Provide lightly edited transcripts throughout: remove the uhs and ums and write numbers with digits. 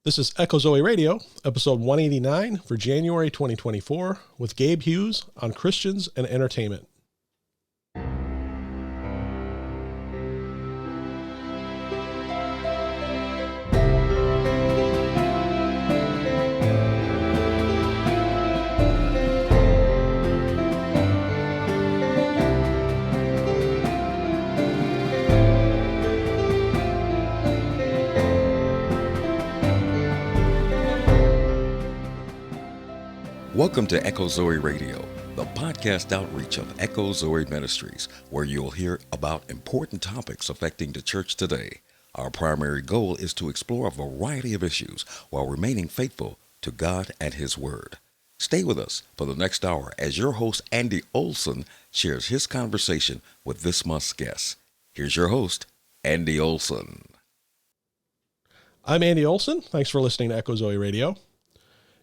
This is Echo Zoe Radio, episode 189 for January 2024, with Gabe Hughes on Christians and entertainment. Welcome to Echo Zoe Radio, the podcast outreach of Echo Zoe Ministries, where you'll hear about important topics affecting the church today. Our primary goal is to explore a variety of issues while remaining faithful to God and His Word. Stay with us for the next hour as your host, Andy Olson, shares his conversation with this month's guest. Here's your host, Andy Olson. I'm Andy Olson. Thanks for listening to Echo Zoe Radio.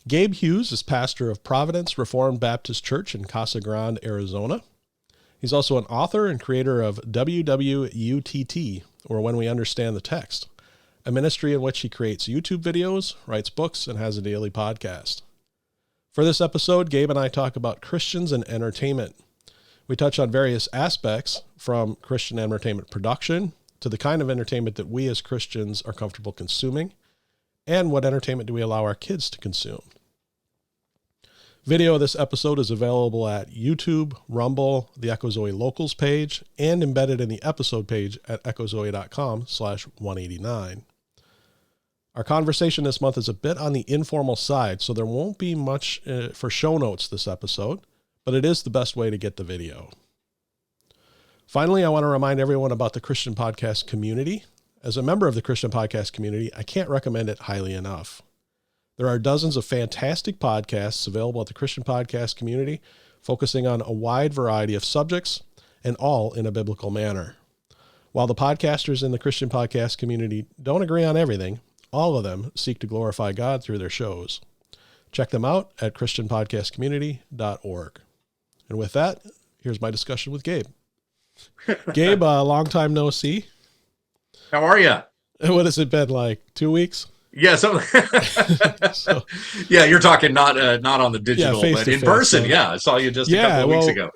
Gabe Hughes is pastor of Providence Reformed Baptist Church in Casa Grande, Arizona. He's also an author and creator of WWUTT, or When We Understand the Text, a ministry in which he creates YouTube videos, writes books, and has a daily podcast. For this episode, Gabe and I talk about Christians and entertainment. We touch on various aspects, from Christian entertainment production to the kind of entertainment that we as Christians are comfortable consuming, and what entertainment do we allow our kids to consume. Video of this episode is available at YouTube, Rumble, the Echo Zoe Locals page, and embedded in the episode page at echozoe.com/189. Our conversation this month is a bit on the informal side, so there won't be much for show notes this episode, but it is the best way to get the video. Finally, I want to remind everyone about the Christian podcast community. As a member of the Christian podcast community, I can't recommend it highly enough. There are dozens of fantastic podcasts available at the Christian podcast community, focusing on a wide variety of subjects, and all in a biblical manner. While the podcasters in the Christian podcast community don't agree on everything, all of them seek to glorify God through their shows. Check them out at christianpodcastcommunity.org. And with that, here's my discussion with Gabe. Gabe, long time no see. How are you? What has it been, like 2 weeks? Yeah, yeah, you're talking not on the digital, but in person. Yeah, I saw you just a couple of weeks ago.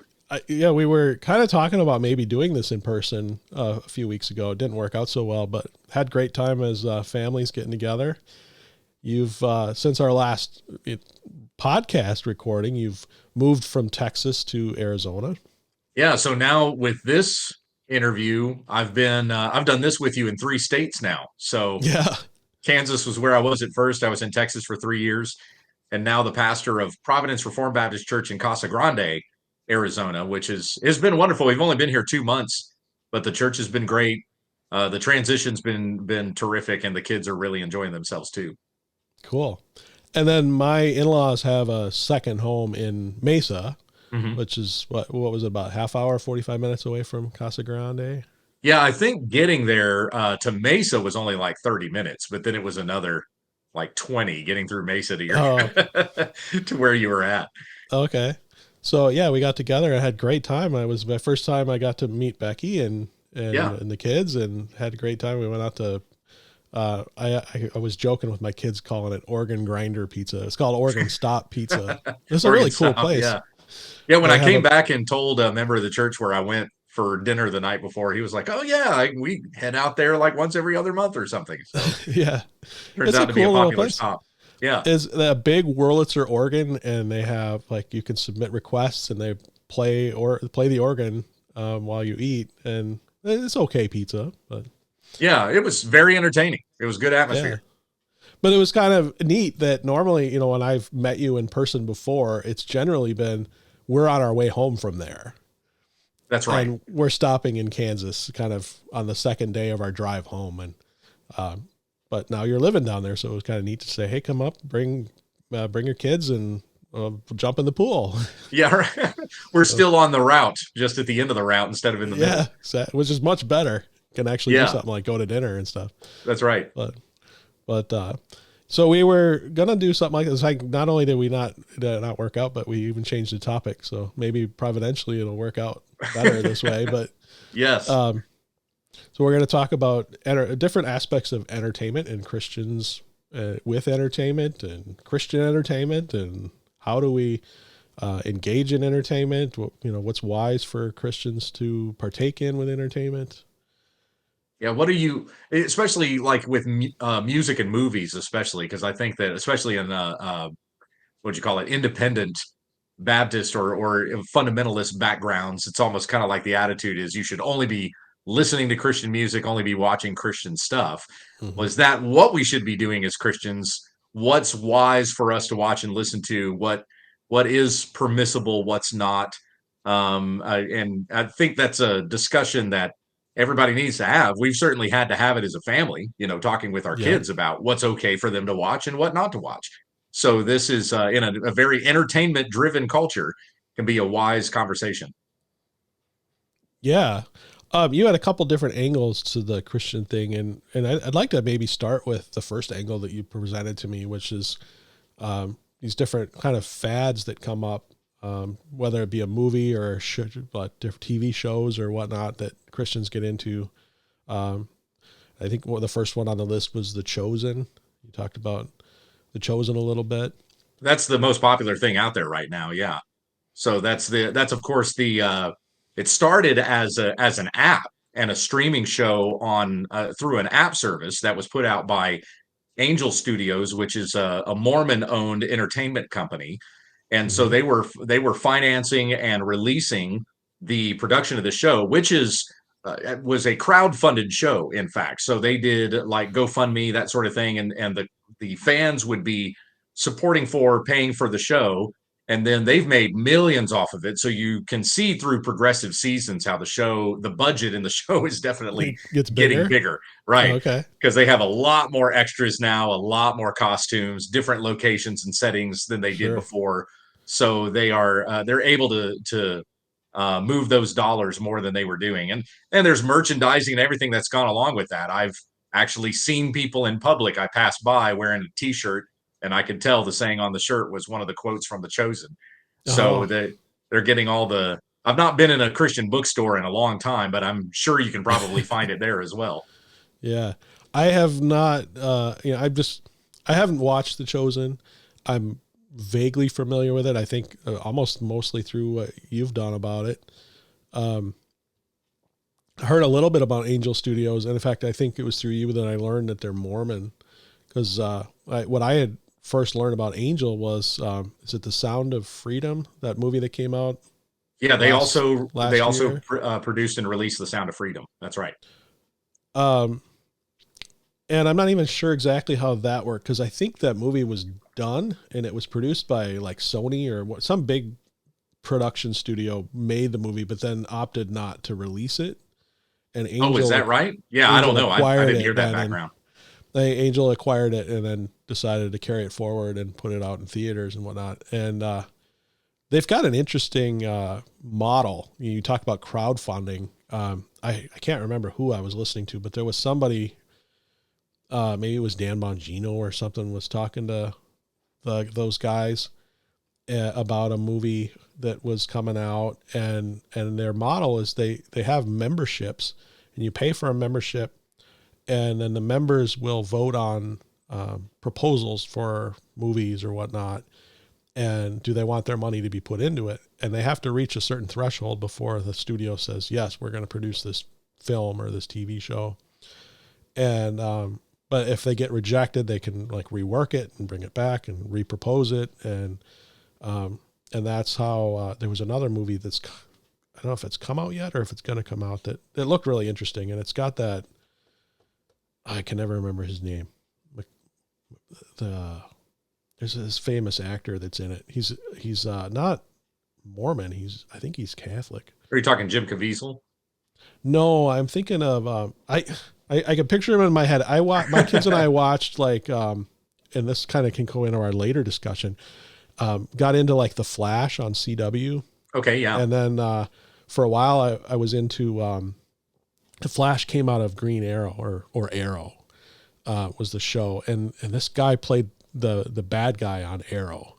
We were kind of talking about maybe doing this in person a few weeks ago. It didn't work out so well, but had great time as families getting together. You've since our last podcast recording, you've moved from Texas to Arizona. Yeah, so now with this interview, I've done this with you in 3 states now. So yeah. Kansas was where I was at first. I was in Texas for 3 years, and now the pastor of Providence Reformed Baptist Church in Casa Grande, Arizona, which has been wonderful. We've only been here 2 months, but the church has been great. The transition's been terrific, and the kids are really enjoying themselves too. Cool. And then my in-laws have a second home in Mesa, which is what was it, about half hour, 45 minutes away from Casa Grande? Yeah, I think getting there to Mesa was only like 30 minutes, but then it was another like 20 getting through Mesa to your to where you were at. Okay. So yeah, we got together and had a great time. It was my first time I got to meet Becky and the kids, and had a great time. We went out to I was joking with my kids calling it Organ Grinder Pizza. It's called Organ Stop Pizza. It's a really cool place. Yeah, when I came back and told a member of the church where I went for dinner the night before, he was like, "Oh yeah, we head out there like once every other month or something." So yeah, turns out to be a popular stop. Yeah, is a big Wurlitzer organ, and they have like you can submit requests, and they play the organ while you eat, and it's okay pizza. But yeah, it was very entertaining. It was good atmosphere. Yeah. But it was kind of neat that normally, when I've met you in person before, it's generally been we're on our way home from there. That's right. And we're stopping in Kansas kind of on the second day of our drive home. And, but now you're living down there. So it was kind of neat to say, hey, come up, bring your kids and jump in the pool. Yeah. Right. We're still on the route, just at the end of the route instead of in the middle. Yeah, exactly, which is much better. Can actually do something like go to dinner and stuff. That's right. But so we were going to do something like this. Like, not only did we not work out, but we even changed the topic. So maybe providentially it'll work out better this way. But yes. So we're going to talk about different aspects of entertainment and Christians with entertainment and Christian entertainment, and how do we engage in entertainment? What's wise for Christians to partake in with entertainment? Yeah, what do you, especially like with music and movies, especially because I think that especially in what do you call it, independent Baptist or fundamentalist backgrounds, it's almost kind of like the attitude is you should only be listening to Christian music, only be watching Christian stuff. Mm-hmm. Was that what we should be doing as Christians? What's wise for us to watch and listen to? What is permissible? What's not? And I think that's a discussion that everybody needs to have. We've certainly had to have it as a family, talking with our Yep. kids about what's okay for them to watch and what not to watch. So this is in a very entertainment driven culture can be a wise conversation. Yeah. You had a couple different angles to the Christian thing, and I'd like to maybe start with the first angle that you presented to me, which is these different kind of fads that come up, whether it be a movie or different TV shows or whatnot that Christians get into. I think the first one on the list was The Chosen. You talked about The Chosen a little bit. That's the most popular thing out there right now. Yeah. So that's of course it started as an app and a streaming show on through an app service that was put out by Angel Studios, which is a Mormon owned entertainment company. And so Mm-hmm. they were financing and releasing the production of the show, which was a crowd funded show, in fact. So they did like GoFundMe, that sort of thing, and the fans would be paying for the show, and then they've made millions off of it. So you can see through progressive seasons how the budget in the show is definitely It gets getting bigger. bigger, right? Okay. Because they have a lot more extras now, a lot more costumes, different locations and settings than they did Sure. before. So they're able to move those dollars more than they were doing, and there's merchandising and everything that's gone along with that. I've actually seen people in public I passed by wearing a T-shirt, and I could tell the saying on the shirt was one of the quotes from The Chosen. So Oh, they're getting all the. I've not been in a Christian bookstore in a long time, but I'm sure you can probably find it there as well. yeah. I have not, I haven't watched The Chosen. I'm vaguely familiar with it. I think almost mostly through what you've done about it. I heard a little bit about Angel Studios. And in fact, I think it was through you that I learned that they're Mormon, because what I had first learned about Angel was, is it The Sound of Freedom, that movie that came out Yeah, they last also year? produced and released The Sound of Freedom. That's right. Um, and I'm not even sure exactly how that worked, because I think that movie was done and it was produced by like Sony or some big production studio made the movie, but then opted not to release it. And Oh, is that right? Yeah, I don't Angel know. I acquired didn't hear it that then, and background. Angel acquired it and then decided to carry it forward and put it out in theaters and whatnot. And they've got an interesting model. You talk about crowdfunding. I can't remember who I was listening to, but there was somebody, maybe it was Dan Bongino or something, was talking to those guys about a movie that was coming out, and their model is they have memberships, and you pay for a membership, and then the members will vote on proposals for movies or whatnot, and do they want their money to be put into it, and they have to reach a certain threshold before the studio says, yes, we're going to produce this film or this TV show. And but if they get rejected, they can like rework it and bring it back and repropose it. And that's how there was another movie that's, I don't know if it's come out yet or if it's going to come out, that it looked really interesting. And it's got that, I can never remember his name. There's this famous actor that's in it. He's not Mormon. I think he's Catholic. Are you talking Jim Caviezel? No, I'm thinking of, I can picture him in my head. My kids and I watched like, and this kind of can go into our later discussion, got into like The Flash on CW. Okay, yeah. And then for a while I was into The Flash came out of Green Arrow or Arrow was the show. And this guy played the bad guy on Arrow.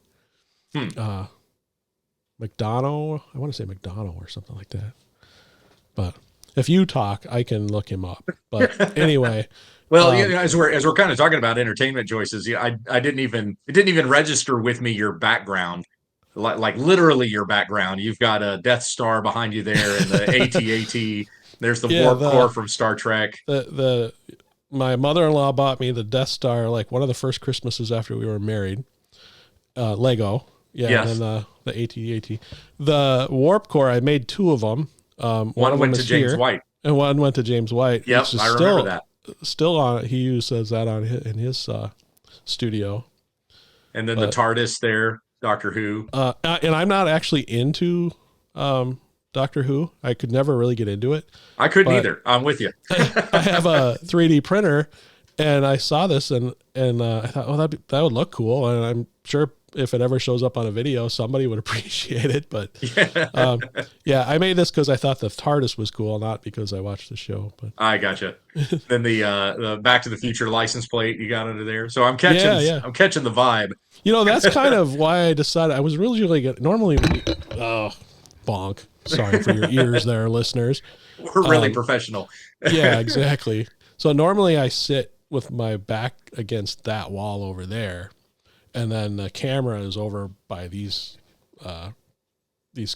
McDonough, I want to say McDonough or something like that. But if you talk, I can look him up. But anyway, Well, as we're kind of talking about entertainment choices, I didn't even register with me your background, like literally your background. You've got a Death Star behind you there, and the AT-AT. There's the Yeah, warp core from Star Trek. My mother-in-law bought me the Death Star like one of the first Christmases after we were married. Lego, yeah, Yes. and then the AT-AT. The warp core, I made two of them. One went to James White, and one went to James White. Yep, I remember that. Still on. He uses that in his studio. And then the TARDIS there, Doctor Who. And I'm not actually into Doctor Who. I could never really get into it. I couldn't either. I'm with you. I have a 3D printer, and I saw this, and I thought, oh, that would look cool. And I'm sure if it ever shows up on a video, somebody would appreciate it. But yeah, I made this because I thought the TARDIS was cool, not because I watched the show. But I gotcha. Then the Back to the Future license plate you got under there. So I'm catching I'm catching the vibe. That's kind of why I decided I was really good. Normally, bonk. Sorry for your ears there, listeners. We're really professional. Yeah, exactly. So normally I sit with my back against that wall over there, and then the camera is over by these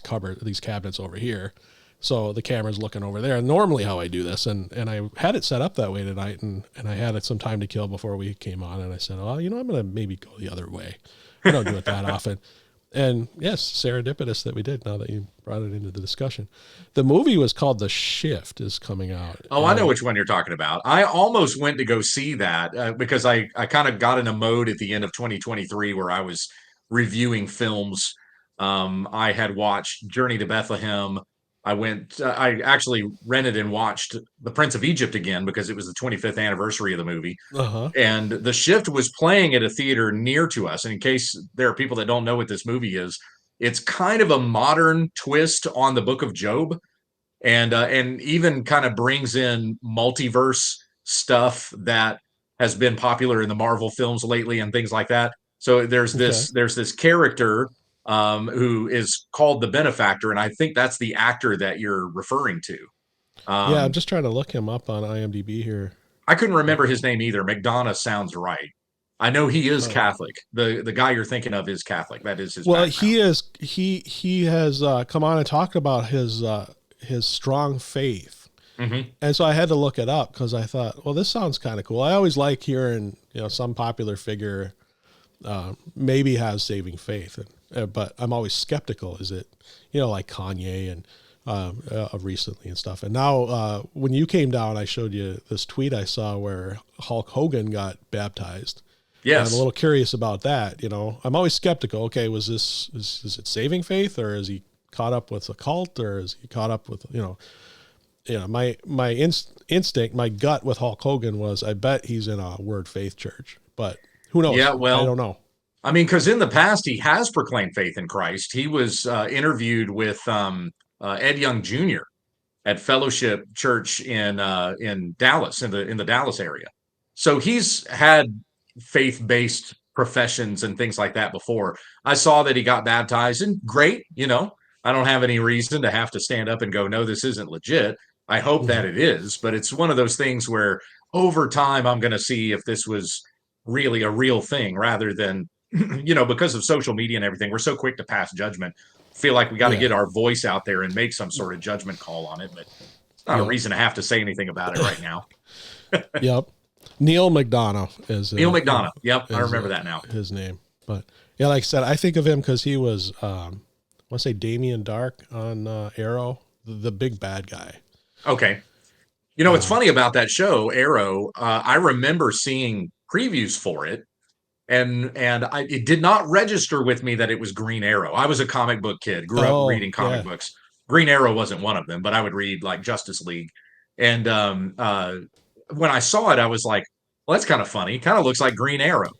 cabinets over here. So the camera's looking over there. And normally how I do this, and I had it set up that way tonight, and I had some time to kill before we came on, and I said, well, I'm going to maybe go the other way. I don't do it that often. And yes, serendipitous that we did, now that you brought it into the discussion. The movie was called The Shift, is coming out. Oh, I know which one you're talking about. I almost went to go see that because I kind of got in a mode at the end of 2023 where I was reviewing films. I had watched Journey to Bethlehem. I actually rented and watched The Prince of Egypt again because it was the 25th anniversary of the movie. Uh-huh. And The Shift was playing at a theater near to us. And in case there are people that don't know what this movie is, it's kind of a modern twist on the Book of Job, and even kind of brings in multiverse stuff that has been popular in the Marvel films lately and things like that. So there's this character who is called the Benefactor, and I think that's the actor that you're referring to. Yeah, I'm just trying to look him up on IMDb here. I couldn't remember his name either. McDonough sounds right. I know he is Catholic. The guy you're thinking of is Catholic. That is his background. He is. He has come on and talked about his strong faith, and so I had to look it up because I thought, well, this sounds kind of cool. I always like hearing some popular figure maybe has saving faith, but I'm always skeptical. Is it like Kanye and recently and stuff? And now when you came down, I showed you this tweet I saw where Hulk Hogan got baptized. Yes. I'm a little curious about that. I'm always skeptical. Okay, is it saving faith, or is he caught up with a cult, or is he caught up with my instinct, my gut with Hulk Hogan was, I bet he's in a Word Faith church, but who knows? Yeah, well, I don't know. I mean, because in the past he has proclaimed faith in Christ. He was interviewed with Ed Young Jr. at Fellowship Church in Dallas, in the Dallas area. So he's had faith-based professions and things like that before. I saw that he got baptized, and great. I don't have any reason to have to stand up and go, no, this isn't legit. I hope that it is, but it's one of those things where over time I'm going to see if this was really a real thing, rather than because of social media and everything, we're so quick to pass judgment. Feel like we got to get our voice out there and make some sort of judgment call on it, but it's not a reason to have to say anything about it right now. Yep. Neil McDonough is Neil McDonough. Yep, I remember that now. His name, but yeah, like I said, I think of him because he was, I want to say Damien Dark on Arrow, the big bad guy. Okay. What's funny about that show, Arrow, I remember seeing previews for it, and it did not register with me that it was Green Arrow. I was a comic book kid, grew up reading comic books. Green Arrow wasn't one of them, but I would read like Justice League. And when I saw it, I was like, well, that's kind of funny. Kind of looks like Green Arrow.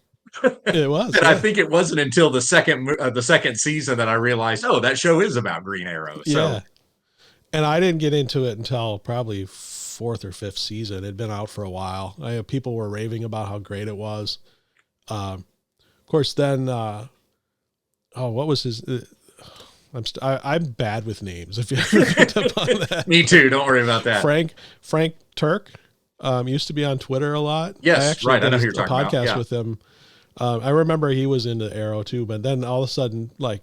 It was. And I think it wasn't until the second season that I realized, oh, that show is about Green Arrow. So. And I didn't get into it until probably fourth or fifth season. It'd been out for a while. People were raving about how great it was. Of course, then, what was his? I'm bad with names. If you ever picked up on that. Me too. Don't worry about that. Frank Turk. Used to be on Twitter a lot. I Yes, actually right. I did know a who you're talking about. podcast Yeah. with him. I remember he was into Arrow too, but then all of a sudden, like,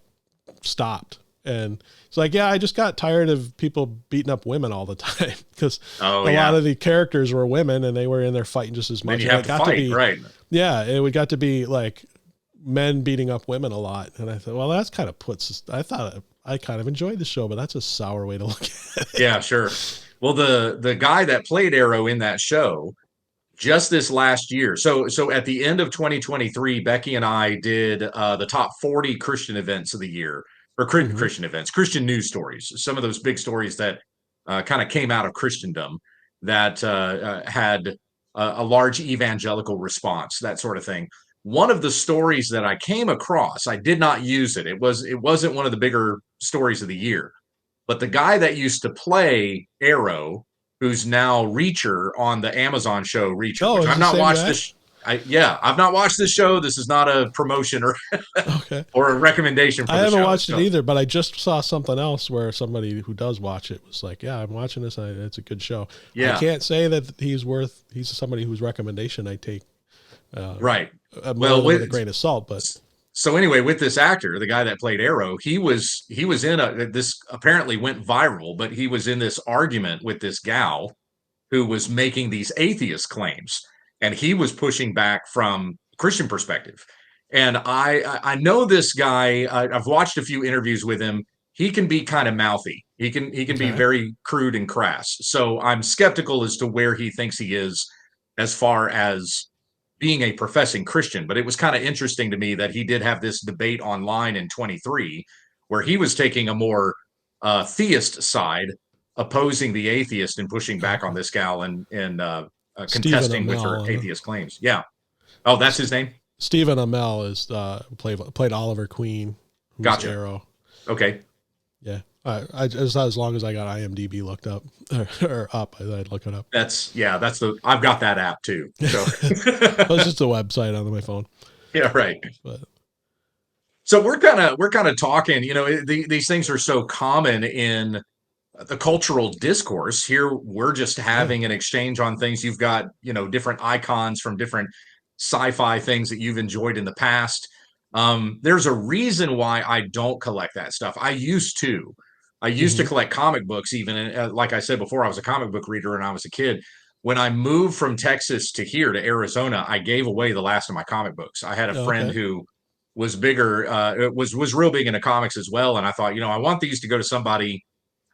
stopped. And it's like, yeah, I just got tired of people beating up women all the time because Oh, a lot yeah. of the characters were women and they were in there fighting just as much. Then you And have it to got fight, to be, right? yeah, it got to be like men beating up women a lot. And I thought, well, that's kind of I thought I kind of enjoyed the show, but that's a sour way to look at it. Yeah, sure. Well, the guy that played Arrow in that show just this last year. So at the end of 2023, Becky and I did the top 40 Christian events of the year, or Mm-hmm. Christian events, Christian news stories. Some of those big stories that kind of came out of Christendom that had a large evangelical response, that sort of thing. One of the stories that I came across, I did not use it. It wasn't one of the bigger stories of the year, but the guy that used to play Arrow, who's now Reacher on the Amazon show Reacher, Oh, which it's I've the not same watched guy. this. I've not watched this show. This is not a promotion Okay. or a recommendation for I the haven't show. watched it So, either, but I just saw something else where somebody who does watch it was like, yeah, I'm watching this. It's a good show. I yeah, can't say that he's somebody whose recommendation I take right. more Well, than with a grain of salt, but so anyway, with this actor, the guy that played Arrow, he was in this apparently went viral, but he was in this argument with this gal who was making these atheist claims, and he was pushing back from Christian perspective. And I know this guy. I've watched a few interviews with him. He can be kind of mouthy. He can be okay. very crude and crass. So I'm skeptical as to where he thinks he is as far as being a professing Christian. But it was kind of interesting to me that he did have this debate online in 23 where he was taking a more theist side, opposing the atheist and pushing back on Okay. this gal and Stephen contesting with her Amell. atheist claims. Yeah. Oh, that's his name? Stephen Amell is played Oliver Queen, who's Gotcha. Arrow. Okay. Yeah. I just as long as I got IMDb looked up or up, I'd look it up. I've got that app too. So Well, it's just a website on my phone. yeah, right. But So we're kind of talking, these things are so common in the cultural discourse. Here we're just yeah. having an exchange on things. You've got, different icons from different sci-fi things that you've enjoyed in the past. There's a reason why I don't collect that stuff. I used to. I used to Mm-hmm. collect comic books even, and like I said before, I was a comic book reader when I was a kid. When I moved from Texas to here to Arizona, I gave away the last of my comic books. I had a friend Okay. who was bigger, was real big into comics as well, and I thought, I want these to go to somebody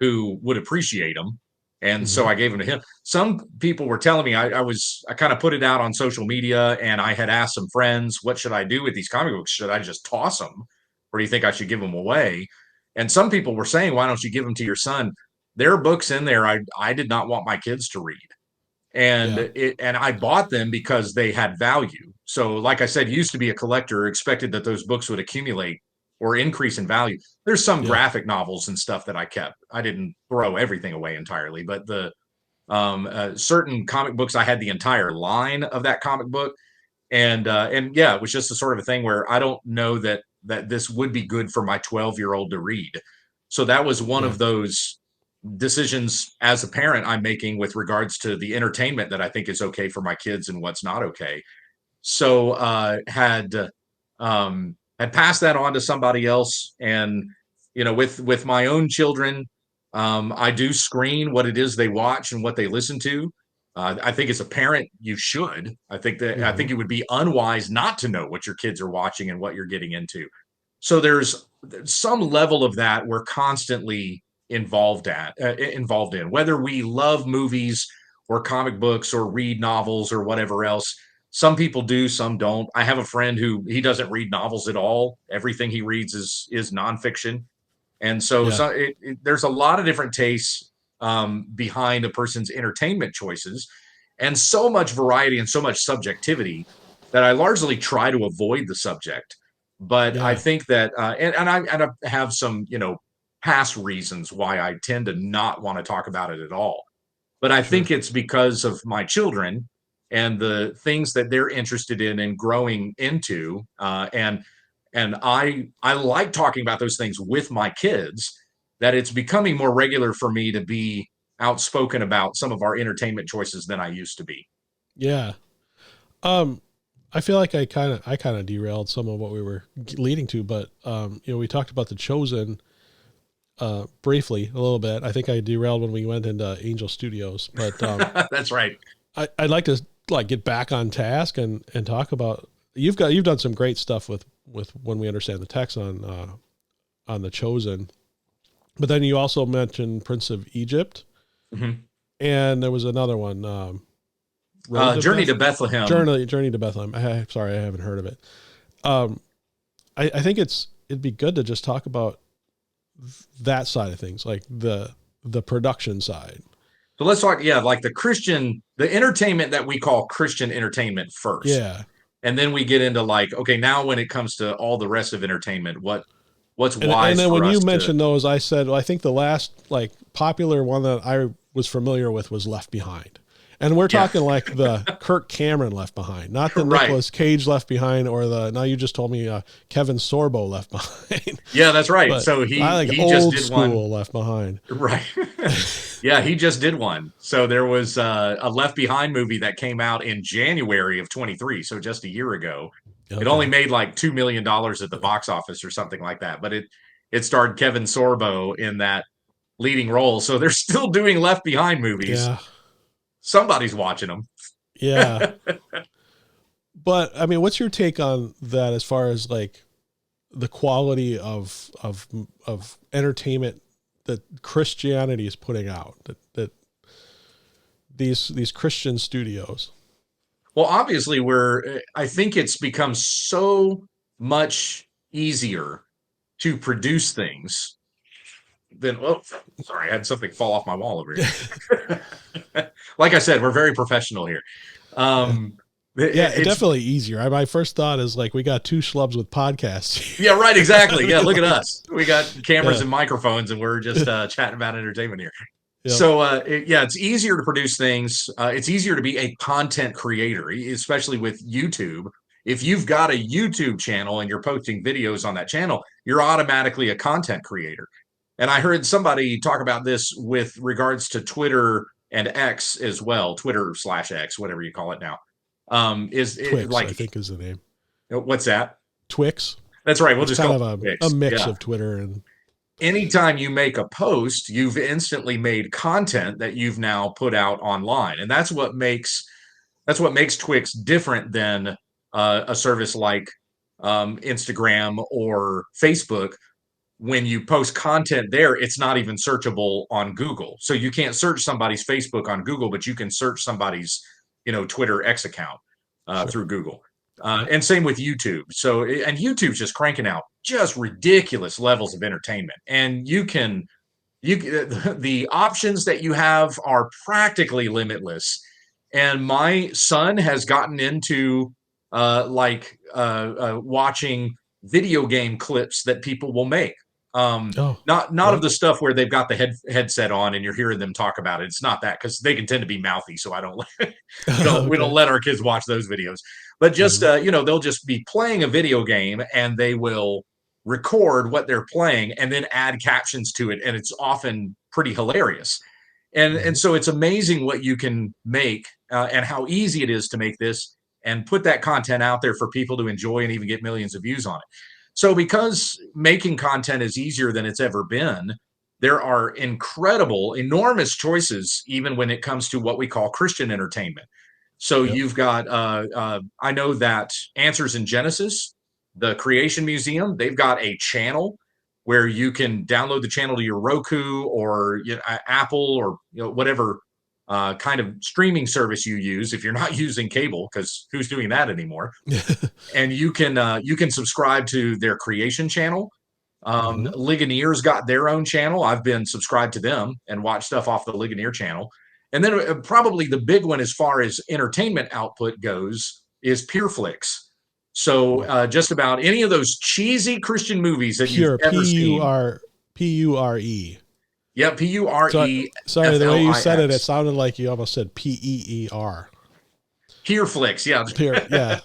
who would appreciate them. And so Mm-hmm. I gave them to him. Some people were telling me I kind of put it out on social media, and I had asked some friends, what should I do with these comic books? Should I just toss them, or do you think I should give them away? And some people were saying, why don't you give them to your son? There are books in there I did not want my kids to read. And Yeah. I bought them because they had value. So, like I said, used to be a collector, expected that those books would accumulate or increase in value. There's some Yeah. graphic novels and stuff that I kept. I didn't throw everything away entirely, but the certain comic books, I had the entire line of that comic book, and yeah, it was just the sort of a thing where I don't know that this would be good for my 12-year-old to read. So that was one Yeah. of those decisions as a parent I'm making with regards to the entertainment that I think is okay for my kids and what's not okay. So had passed that on to somebody else, and with my own children, I do screen what it is they watch and what they listen to. I think as a parent, you should. I Mm-hmm. think it would be unwise not to know what your kids are watching and what you're getting into. So there's some level of that we're constantly involved in, whether we love movies or comic books or read novels or whatever else. Some people do, some don't. I have a friend who he doesn't read novels at all. Everything he reads is nonfiction, and so Yeah. there's a lot of different tastes behind a person's entertainment choices, and so much variety and so much subjectivity that I largely try to avoid the subject. But I Yeah. think that, and I have some, past reasons why I tend to not want to talk about it at all. But I Sure. think it's because of my children and the things that they're interested in and growing into. And I like talking about those things with my kids, that it's becoming more regular for me to be outspoken about some of our entertainment choices than I used to be. Yeah. I feel like I kind of derailed some of what we were leading to, but we talked about The Chosen briefly a little bit. I think I derailed when we went into Angel Studios, but That's right. I'd like to get back on task and talk about you've done some great stuff with When We Understand the Text on The Chosen, but then you also mentioned Prince of Egypt, Mm-hmm. and there was another one. Journey to Bethlehem. Journey to Bethlehem. Sorry, I haven't heard of it. I think it'd be good to just talk about that side of things, like the production side. So let's talk, like the entertainment that we call Christian entertainment first. Yeah. And then we get into like, okay, now when it comes to all the rest of entertainment, what's wise and then for when us you to... mentioned those, I said, well, I think the last like popular one that I was familiar with was Left Behind. And we're talking like the Kirk Cameron Left Behind, not the Right. Nicolas Cage Left Behind, or now you just told me Kevin Sorbo Left Behind. Yeah, that's right. But So he old just did school one. Left Behind. Right. Yeah, he just did one. So there was a Left Behind movie that came out in January of 23, so just a year ago. Okay. It only made like $2 million at the box office or something like that, but it starred Kevin Sorbo in that leading role. So they're still doing Left Behind movies. Yeah. Somebody's watching them. Yeah. But I mean, what's your take on that as far as like the quality of entertainment that Christianity is putting out, that these Christian studios? Well, obviously I think it's become so much easier to produce things than, sorry, I had something fall off my wall over here. Like I said, we're very professional here. It's definitely easier. My first thought is like, we got two schlubs with podcasts. Yeah, right. Exactly. Yeah. Look at us. We got cameras and microphones and we're just chatting about entertainment here. Yep. So, it's easier to produce things. It's easier to be a content creator, especially with YouTube. If you've got a YouTube channel and you're posting videos on that channel, you're automatically a content creator. And I heard somebody talk about this with regards to Twitter and X as well, Twitter/X, whatever you call it now. Twix, I think is the name. What's that? Twix. That's right. We'll it's just kind call of a mix of Twitter and. Anytime you make a post, you've instantly made content that you've now put out online, and that's what makes Twix different than a service like Instagram or Facebook. When you post content there, it's not even searchable on Google. So you can't search somebody's Facebook on Google, but you can search somebody's, Twitter X account through Google. And same with YouTube. So, and YouTube's just cranking out just ridiculous levels of entertainment. And the options that you have are practically limitless. And my son has gotten into watching video game clips that people will make. Not of the stuff where they've got the headset on and you're hearing them talk about it. It's not that, because they can tend to be mouthy. So I don't we don't let our kids watch those videos. But just they'll just be playing a video game and they will record what they're playing and then add captions to it, and it's often pretty hilarious. And so it's amazing what you can make and how easy it is to make this and put that content out there for people to enjoy and even get millions of views on it. So because making content is easier than it's ever been, there are enormous choices, even when it comes to what we call Christian entertainment. So you've got, I know that Answers in Genesis, the Creation Museum, they've got a channel where you can download the channel to your Roku or Apple or whatever kind of streaming service you use, if you're not using cable, because who's doing that anymore? And you can subscribe to their creation channel. Ligonier's got their own channel. I've been subscribed to them and watched stuff off the Ligonier channel. And then probably the big one as far as entertainment output goes is PureFlix. So just about any of those cheesy Christian movies that you've ever seen. P-U-R-E. Yeah, P-U-R-E. Sorry, the way you said it sounded like you almost said P-E-E-R. PureFlix, yeah. Pure, yeah.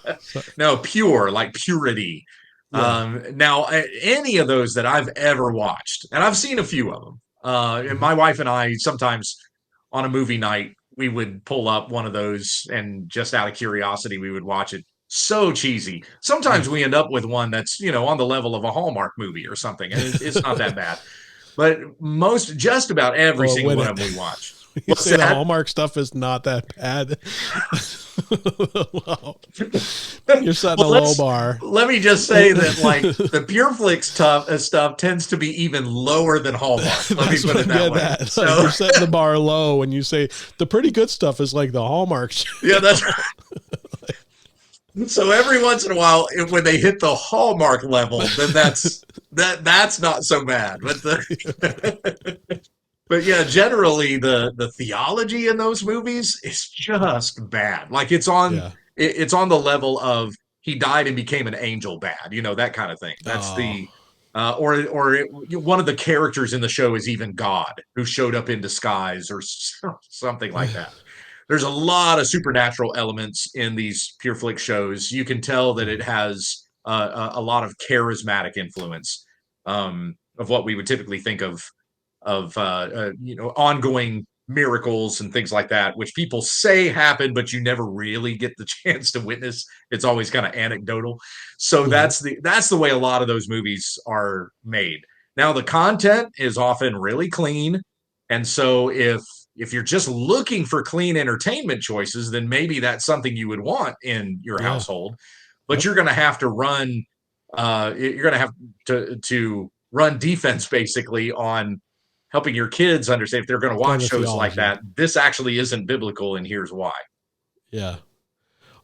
No, pure, like purity. Yeah. Now, any of those that I've ever watched, and I've seen a few of them, and my wife and I sometimes on a movie night, we would pull up one of those, and just out of curiosity, we would watch it. So cheesy. Sometimes we end up with one that's, on the level of a Hallmark movie or something, and it's not that bad. But just about every Or single would one it? of them we watch. You What's say the that? Hallmark stuff is not that bad. Wow. You're setting Well, a low bar. let me just say that, like, the PureFlix stuff tends to be even lower than Hallmark. Let me That's put what it I'm that getting way. at. So, Like, you're setting the bar low when you say the pretty good stuff is like the Hallmark shit. yeah, that's right. So every once in a while, when they hit the Hallmark level, then that's not so bad. But yeah, generally the theology in those movies is just bad. Like, Yeah. it's on the level of he died and became an angel bad, that kind of thing. That's Oh, the one of the characters in the show is even God, who showed up in disguise or something like that. There's a lot of supernatural elements in these PureFlix shows. You can tell that it has a lot of charismatic influence, of what we would typically think of ongoing miracles and things like that, which people say happen, but you never really get the chance to witness. It's always kind of anecdotal. So that's the way a lot of those movies are made. Now, the content is often really clean, and so if you're just looking for clean entertainment choices, then maybe that's something you would want in your yeah. household. But Yep. you're going to have to run. You're going to have to run defense, basically, on helping your kids understand, if they're going to watch Kind of shows like theology. that, this actually isn't biblical, and here's why. Yeah.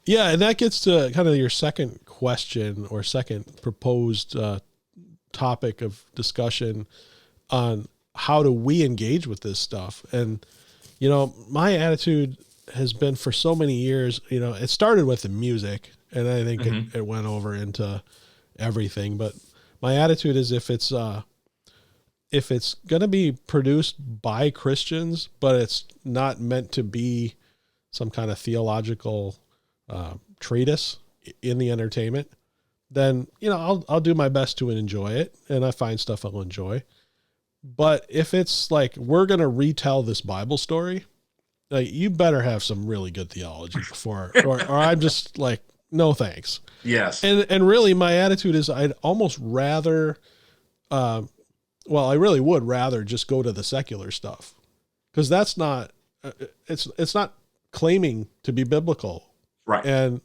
Yeah. And that gets to kind of your second question or second proposed topic of discussion on how do we engage with this stuff. And, my attitude has been for so many years, it started with the music, and I think it went over into everything. But my attitude is if it's going to be produced by Christians, but it's not meant to be some kind of theological treatise in the entertainment, then, I'll do my best to enjoy it, and I find stuff I'll enjoy. But if it's like, we're going to retell this Bible story, like, you better have some really good theology before, or I'm just like, no, thanks. Yes. And really my attitude is I'd almost rather, I really would rather just go to the secular stuff, because that's not, it's not claiming to be biblical. Right. And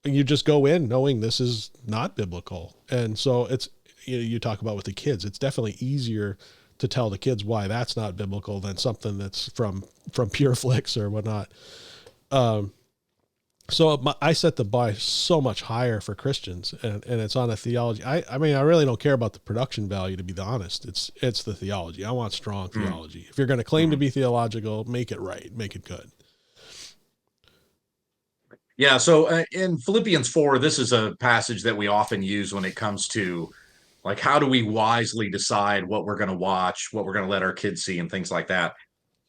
you just go in knowing this is not biblical. And so it's, you talk about with the kids, it's definitely easier to tell the kids why that's not biblical than something that's from PureFlix or whatnot. So I set the bar so much higher for Christians, and it's on a theology. I mean, I really don't care about the production value, to be honest. It's the theology. I want strong theology. If you're going to claim to be theological, make it right, make it good. Yeah. So in Philippians 4, this is a passage that we often use when it comes to, like, how do we wisely decide what we're going to watch, what we're going to let our kids see, and things like that.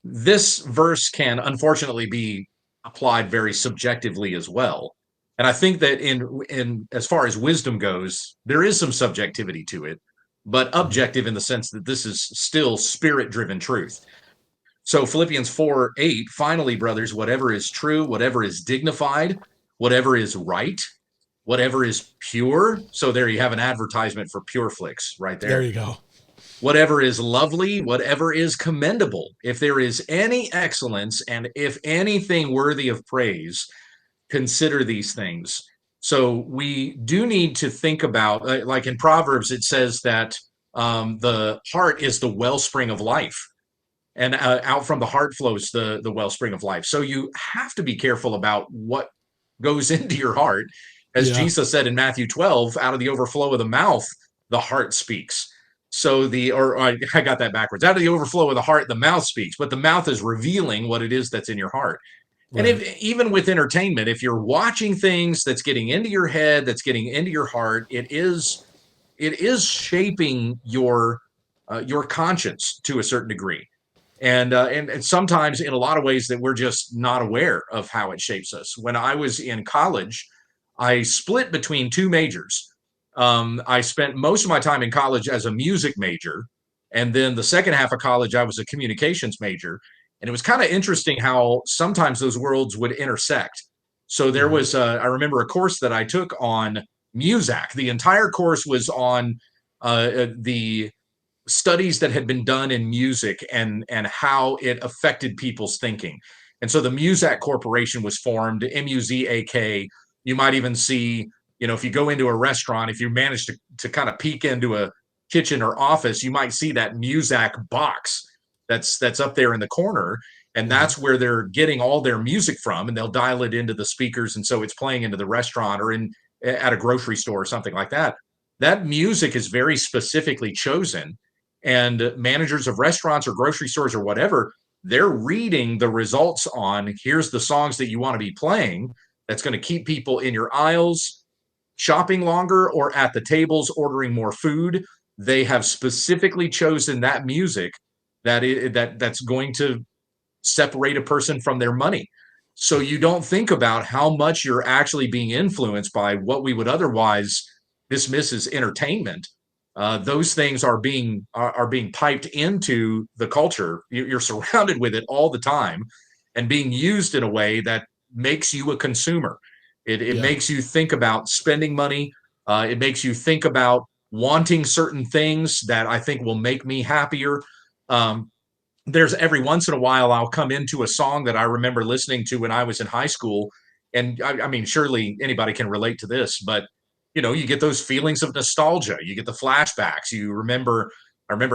This verse can unfortunately be applied very subjectively as well. And I think that in as far as wisdom goes, there is some subjectivity to it, but objective in the sense that this is still spirit-driven truth. So Philippians 4:8, finally, brothers, whatever is true, whatever is dignified, whatever is right, whatever is pure. So there you have an advertisement for PureFlix right there. There you go. Whatever is lovely, whatever is commendable, if there is any excellence, and if anything worthy of praise, consider these things. So we do need to think about, like in Proverbs, it says that the heart is the wellspring of life, and out from the heart flows the wellspring of life. So you have to be careful about what goes into your heart. As Jesus said in Matthew 12, out of the overflow of the mouth, the heart speaks. So I got that backwards. Out of the overflow of the heart, the mouth speaks, but the mouth is revealing what it is that's in your heart. Right. And even with entertainment, if you're watching things that's getting into your head, that's getting into your heart, it is shaping your conscience to a certain degree. And sometimes in a lot of ways that we're just not aware of how it shapes us. When I was in college, I split between two majors. I spent most of my time in college as a music major, and then the second half of college, I was a communications major. And it was kind of interesting how sometimes those worlds would intersect. So there was, I remember a course that I took on Muzak. The entire course was on the studies that had been done in music and how it affected people's thinking. And so the Muzak Corporation was formed, Muzak. You might even see, if you go into a restaurant, if you manage to kind of peek into a kitchen or office, you might see that Muzak box that's up there in the corner. And that's where they're getting all their music from, and they'll dial it into the speakers. And so it's playing into the restaurant or at a grocery store or something like that. That music is very specifically chosen, and managers of restaurants or grocery stores or whatever, they're reading the results on, here's the songs that you want to be playing that's going to keep people in your aisles shopping longer or at the tables ordering more food. They have specifically chosen that music that's going to separate a person from their money. So you don't think about how much you're actually being influenced by what we would otherwise dismiss as entertainment. Those things are being piped into the culture. You're surrounded with it all the time, and being used in a way that makes you a consumer. It makes you think about spending money. It makes you think about wanting certain things that I think will make me happier. There's every once in a while I'll come into a song that I remember listening to when I was in high school. And I mean, surely anybody can relate to this, but you get those feelings of nostalgia. You get the flashbacks. I remember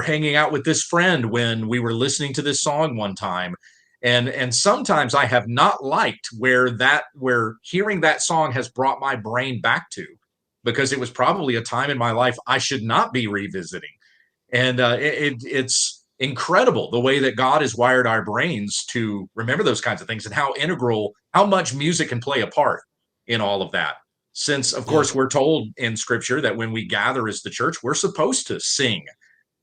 hanging out with this friend when we were listening to this song one time. And sometimes I have not liked where hearing that song has brought my brain back to, because it was probably a time in my life I should not be revisiting. And it's incredible the way that God has wired our brains to remember those kinds of things, and how much music can play a part in all of that. Since, of course, we're told in Scripture that when we gather as the church, we're supposed to sing.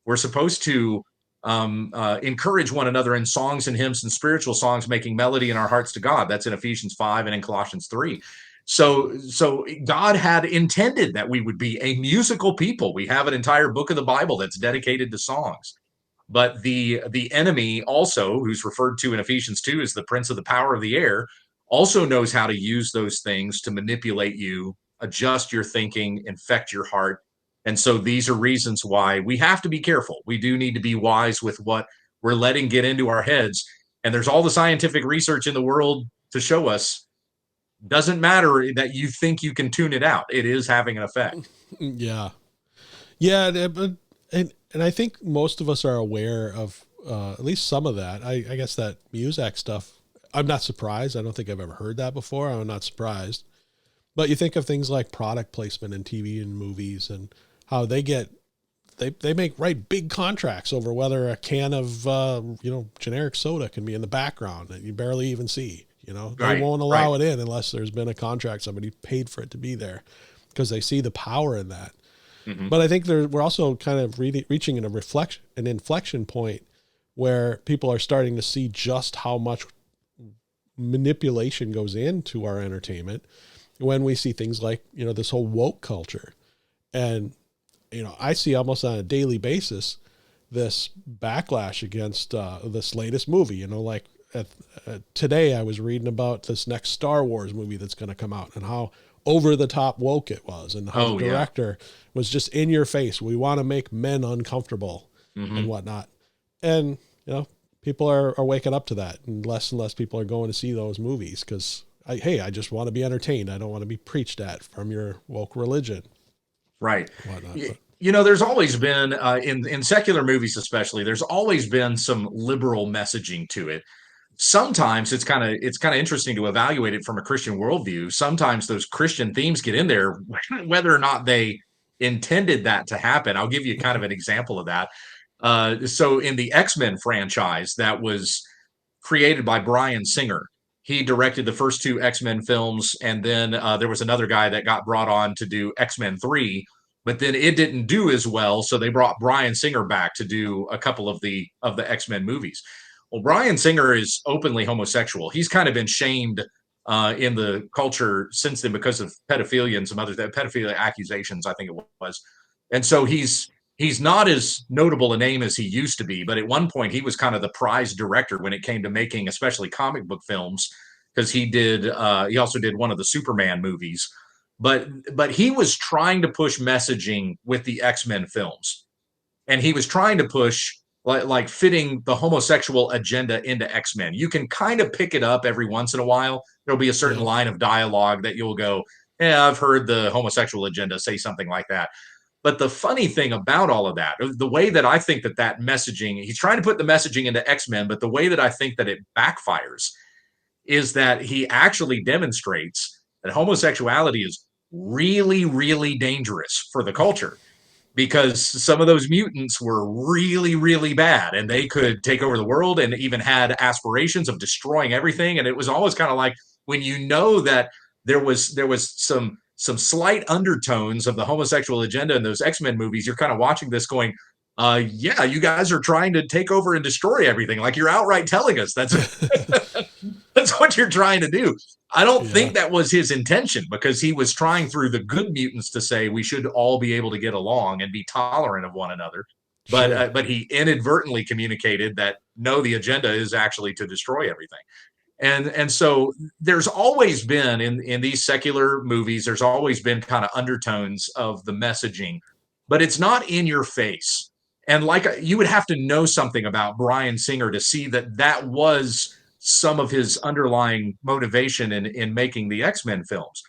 We're supposed to encourage one another in songs and hymns and spiritual songs, making melody in our hearts to God. That's in Ephesians 5 and in Colossians 3. So God had intended that we would be a musical people. We have an entire book of the Bible that's dedicated to songs. But the enemy also, who's referred to in Ephesians 2 as the prince of the power of the air, also knows how to use those things to manipulate you, adjust your thinking, infect your heart. And so these are reasons why we have to be careful. We do need to be wise with what we're letting get into our heads. And there's all the scientific research in the world to show us, doesn't matter that you think you can tune it out. It is having an effect. Yeah. But and I think most of us are aware of at least some of that. I guess that Muzak stuff, I'm not surprised. I don't think I've ever heard that before. I'm not surprised. But you think of things like product placement in TV and movies, and how they write big contracts over whether a can of generic soda can be in the background that you barely even see. They won't allow it in unless there's been a contract, somebody paid for it to be there, because they see the power in that. Mm-hmm. But I think we're also kind of reaching an inflection point where people are starting to see just how much manipulation goes into our entertainment when we see things like, this whole woke culture. And, I see almost on a daily basis this backlash against this latest movie. Today I was reading about this next Star Wars movie that's going to come out, and how over the top woke it was, and how the director was just in your face. We want to make men uncomfortable and whatnot. And, people are waking up to that, and less people are going to see those movies because I just want to be entertained. I don't want to be preached at from your woke religion. Right. There's always been in secular movies, especially, there's always been some liberal messaging to it. Sometimes it's kind of interesting to evaluate it from a Christian worldview. Sometimes those Christian themes get in there, whether or not they intended that to happen. I'll give you kind of an example of that. So in the X-Men franchise that was created by Bryan Singer, he directed the first two X-Men films, and then there was another guy that got brought on to do X-Men 3, but then it didn't do as well, so they brought Bryan Singer back to do a couple of the X-Men movies. Well, Bryan Singer is openly homosexual. He's kind of been shamed in the culture since then because of pedophilia and some other pedophilia accusations, I think it was. And so he's he's not as notable a name as he used to be, but at one point he was kind of the prize director when it came to making especially comic book films, because he also did one of the Superman movies. But he was trying to push messaging with the X-Men films, and he was trying to push like fitting the homosexual agenda into X-Men. You can kind of pick it up every once in a while. There'll be a certain line of dialogue that you'll go, yeah, I've heard the homosexual agenda say something like that. But the funny thing about all of that, the way that I think that messaging, he's trying to put the messaging into X-Men, but the way that I think that it backfires is that he actually demonstrates that homosexuality is really, really dangerous for the culture, because some of those mutants were really, really bad, and they could take over the world and even had aspirations of destroying everything. And it was always kind of like, when you know that there was some slight undertones of the homosexual agenda in those X-Men movies, you're kind of watching this going, yeah, you guys are trying to take over and destroy everything. Like, you're outright telling us that's that's what you're trying to do. I don't think that was his intention, because he was trying through the good mutants to say we should all be able to get along and be tolerant of one another. But he inadvertently communicated that no, the agenda is actually to destroy everything. And so there's always been in these secular movies, there's always been kind of undertones of the messaging, but it's not in your face. And like, you would have to know something about Bryan Singer to see that was some of his underlying motivation in making the X-Men films.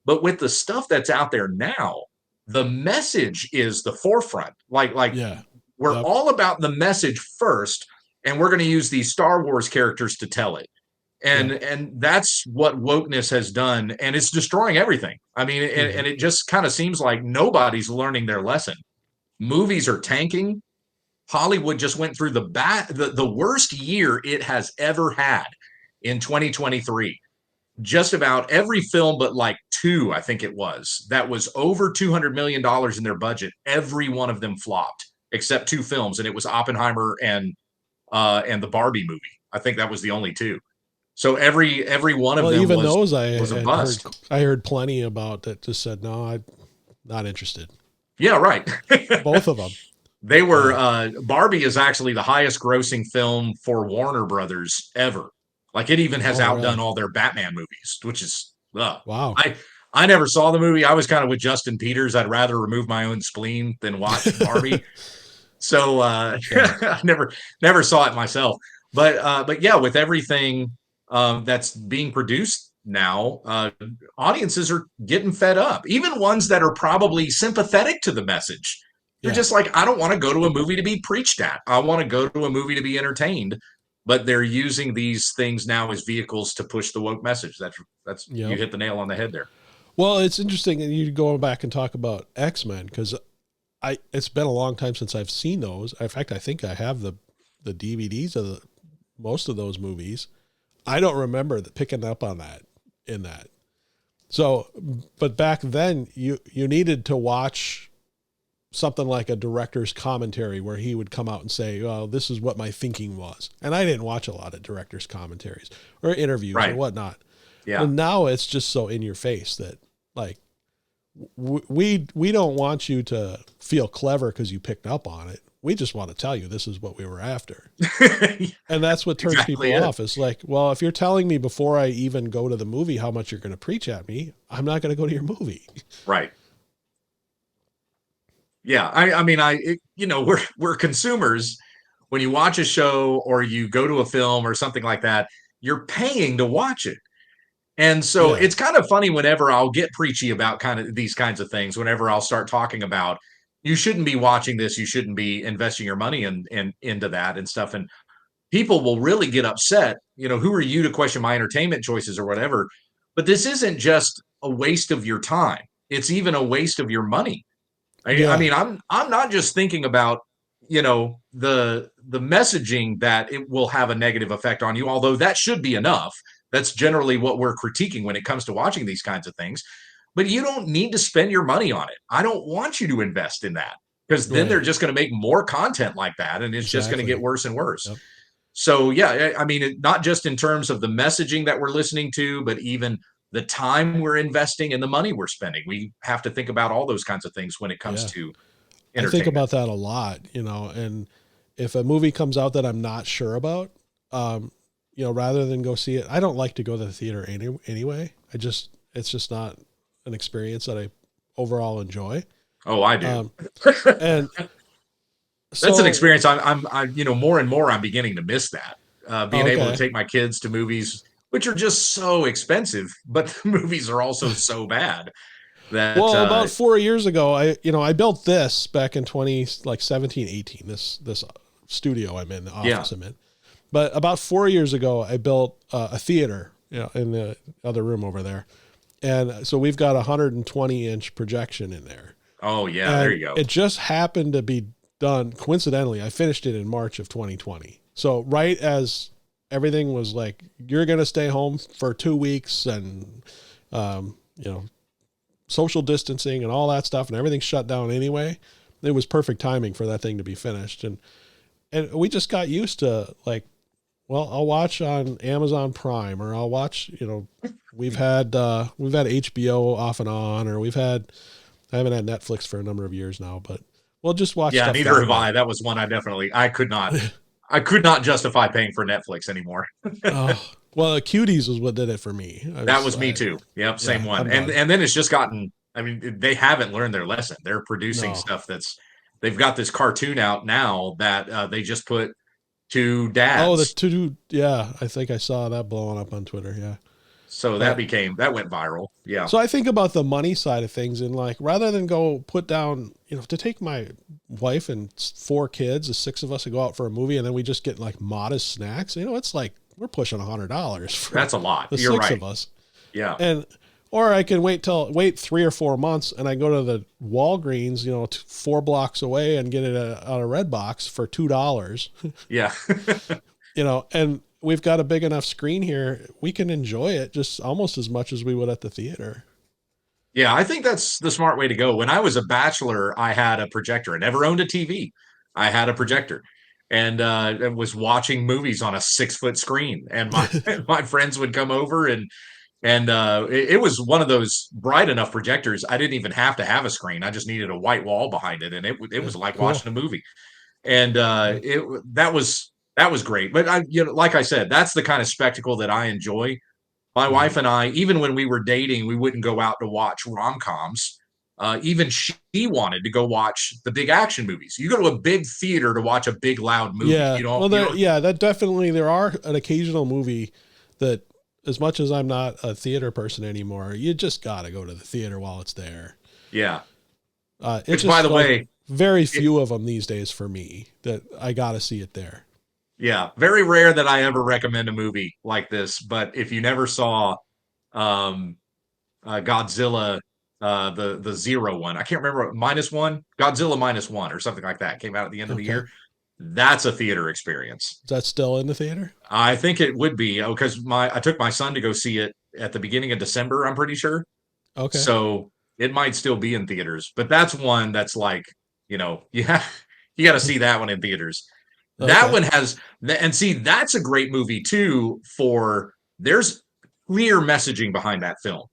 But with the stuff that's out there now, the message is the forefront. We're all about the message first, and we're going to use these Star Wars characters to tell it. And that's what wokeness has done, and it's destroying everything. I mean, and it just kind of seems like nobody's learning their lesson. Movies are tanking. Hollywood just went through the worst year it has ever had in 2023. Just about every film but like two, I think it was, that was over $200 million in their budget, every one of them flopped, except two films, and it was Oppenheimer and the Barbie movie. I think that was the only two. So every one of them even was a bust. I heard plenty about that just said, no, I'm not interested. Yeah, right. Both of them. They were, Barbie is actually the highest grossing film for Warner Brothers ever. Like, it even has outdone all their Batman movies, which is, wow. I never saw the movie. I was kind of with Justin Peters. I'd rather remove my own spleen than watch Barbie. So I never saw it myself. But yeah, with everything that's being produced now, audiences are getting fed up. Even ones that are probably sympathetic to the message. They're just like, I don't want to go to a movie to be preached at. I want to go to a movie to be entertained. But they're using these things now as vehicles to push the woke message. That's you hit the nail on the head there. Well, it's interesting, and you go back and talk about X-Men, because it's been a long time since I've seen those. In fact, I think I have the DVDs of most of those movies. I don't remember picking up on that in that. So, but back then you needed to watch something like a director's commentary where he would come out and say, well, this is what my thinking was. And I didn't watch a lot of director's commentaries or interviews or whatnot. Yeah. And now it's just so in your face that, like, we don't want you to feel clever because you picked up on it. We just want to tell you this is what we were after. And that's what turns people off. It's like, well, if you're telling me before I even go to the movie how much you're going to preach at me, I'm not going to go to your movie. Right. Yeah. I mean, we're consumers. When you watch a show or you go to a film or something like that, you're paying to watch it. And so it's kind of funny whenever I'll get preachy about kind of these kinds of things, whenever I'll start talking about, you shouldn't be watching this, you shouldn't be investing your money into that and stuff. And people will really get upset. Who are you to question my entertainment choices or whatever? But this isn't just a waste of your time. It's even a waste of your money. I mean, I'm not just thinking about, the messaging that it will have a negative effect on you, although that should be enough. That's generally what we're critiquing when it comes to watching these kinds of things. But you don't need to spend your money on it. I don't want you to invest in that, because then they're just going to make more content like that, and it's just going to get worse and worse. Yep. So, I mean, not just in terms of the messaging that we're listening to, but even the time we're investing and the money we're spending. We have to think about all those kinds of things when it comes to I think entertainment. about that a lot, and if a movie comes out that I'm not sure about, rather than go see it, I don't like to go to the theater anyway. It's just not an experience that I overall enjoy. Oh, I do. And That's an so, experience. More and more, I'm beginning to miss that. Being able to okay. take my kids to movies, which are just so expensive, but the movies are also so bad that, Well, about 4 years ago, I built this back in 17, 18, this studio I'm in, the yeah. office I'm in. But about 4 years ago, I built a theater, in the other room over there. And so we've got a 120-inch projection in there. Oh, yeah. There And you go. it just happened to be done coincidentally. I finished it in March of 2020. So right as everything was like, you're going to stay home for 2 weeks and, social distancing and all that stuff, and everything shut down anyway, it was perfect timing for that thing to be finished. And we just got used to, like, well, I'll watch on Amazon Prime, or I'll watch, we've had HBO off and on, or I haven't had Netflix for a number of years now, but we'll just watch Yeah, stuff neither that have I. way. That was one I could not justify paying for Netflix anymore. Oh, well, Cuties was what did it for me. That was me too. Yep, same Yeah, one. I'm And done. and then it's just gotten. I mean, they haven't learned their lesson. They're producing No. stuff that's. They've got this cartoon out now that they just put two Oh, the dads. to-do. Yeah, I think I saw that blowing up on Twitter. Yeah. So But that went viral. Yeah. so I think about the money side of things, and like, rather than go put down, to take my wife and 4 kids, the 6 of us, to go out for a movie, and then we just get like modest snacks, it's like we're pushing $100 for That's a lot. the You're 6 right. of us. Yeah. And, or I can wait 3 or 4 months and I go to the Walgreens, 4 blocks away, and get it on a red box for $2, Yeah. and we've got a big enough screen here. We can enjoy it just almost as much as we would at the theater. Yeah, I think that's the smart way to go. When I was a bachelor, I had a projector. I never owned a TV. I had a projector and was watching movies on a 6-foot screen. And my my friends would come over and it was one of those bright enough projectors. I didn't even have to have a screen. I just needed a white wall behind it, and it Yeah, was like cool. watching a movie. And Yeah. it that was great. But like I said, that's the kind of spectacle that I enjoy. My Mm-hmm. wife and I, even when we were dating, we wouldn't go out to watch rom-coms. Even she wanted to go watch the big action movies. You go to a big theater to watch a big loud movie. Yeah. Well, that definitely, there are an occasional movie that, as much as I'm not a theater person anymore, you just got to go to the theater while it's there. Yeah. It's Which, by just the like way, very it, few of them these days for me that I got to see it there. yeah, very rare that I ever recommend a movie like this. But if you never saw um, Godzilla, the zero one, I can't remember, Godzilla -1 or something like that, came out at the end of the Okay. year. That's a theater experience. Is that still in the theater? I think it would be because I took my son to go see it at the beginning of December. I'm pretty sure, Okay. so it might still be in theaters. But that's one that's like, yeah, you got to see that one in theaters. That Okay. one has, and see, that's a great movie too. There's clear messaging behind that film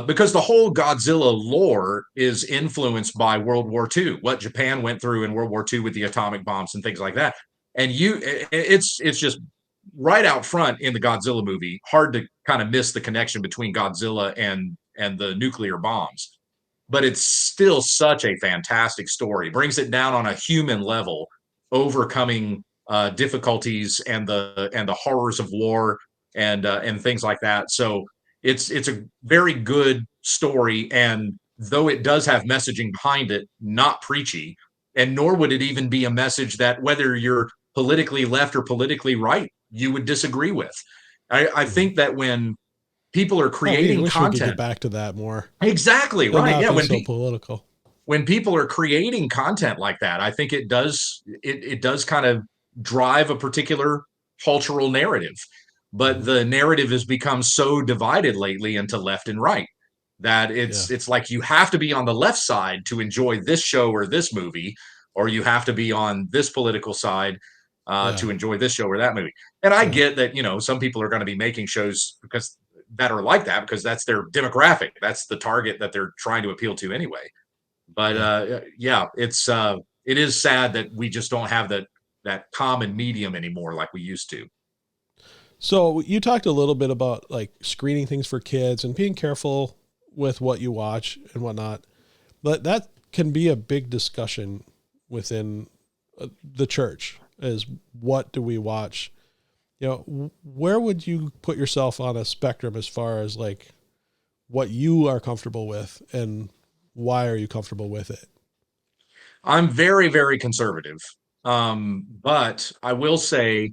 because the whole Godzilla lore is influenced by World War II, what Japan went through in World War II with the atomic bombs and things like that. And it's just right out front in the Godzilla movie. Hard to kind of miss the connection between Godzilla and the nuclear bombs, but it's still such a fantastic story. Brings it down on a human level, overcoming difficulties and the horrors of war and things like that. So it's a very good story, and though it does have messaging behind it, not preachy, and nor would it even be a message that whether you're politically left or politically right, you would disagree with. I Mm-hmm. think that when people are Oh, we creating wish we could get content, back to that more exactly and right, not yeah, be so political. when people are creating content like that, I think it does kind of drive a particular cultural narrative. But Mm-hmm. the narrative has become so divided lately into left and right that Yeah. it's like you have to be on the left side to enjoy this show or this movie, or you have to be on this political side Yeah. to enjoy this show or that movie. And I Yeah. get that, some people are going to be making shows because that are like that because that's their demographic. That's the target that they're trying to appeal to anyway. But yeah, it is sad that we just don't have that common medium anymore like we used to. So you talked a little bit about like screening things for kids and being careful with what you watch and whatnot, but that can be a big discussion within the church is what do we watch? You know, where would you put yourself on a spectrum as far as like what you are comfortable with and why are you comfortable with it? I'm very, very conservative. But I will say,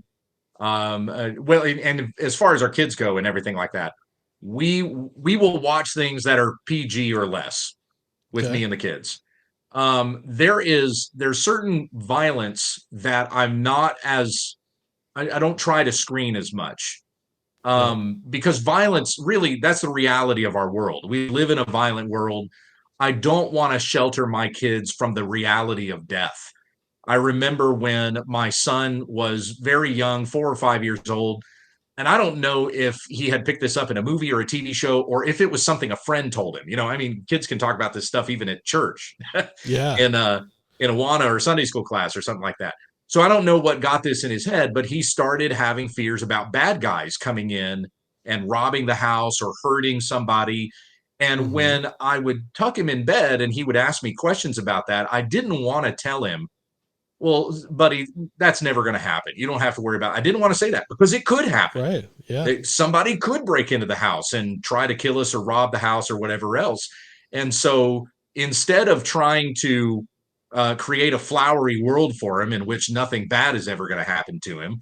well, and as far as our kids go and everything like that, we will watch things that are PG or less with Okay. me and the kids. There's certain violence that I don't try to screen as much. Yep. Because violence really, that's the reality of our world. We live in a violent world. I don't want to shelter my kids from the reality of death. I remember when my son was very young, 4 or 5 years old, and I don't know if he had picked this up in a movie or a TV show or if it was something a friend told him. I mean, kids can talk about this stuff even at church Yeah. in a Awana or Sunday school class or something like that. So I don't know what got this in his head, but he started having fears about bad guys coming in and robbing the house or hurting somebody. And Mm-hmm. when I would tuck him in bed and he would ask me questions about that, I didn't want to tell him, well, buddy, that's never going to happen. You don't have to worry about it. I didn't want to say that because it could happen. Right. Yeah. Somebody could break into the house and try to kill us or rob the house or whatever else. And so instead of trying to create a flowery world for him in which nothing bad is ever going to happen to him,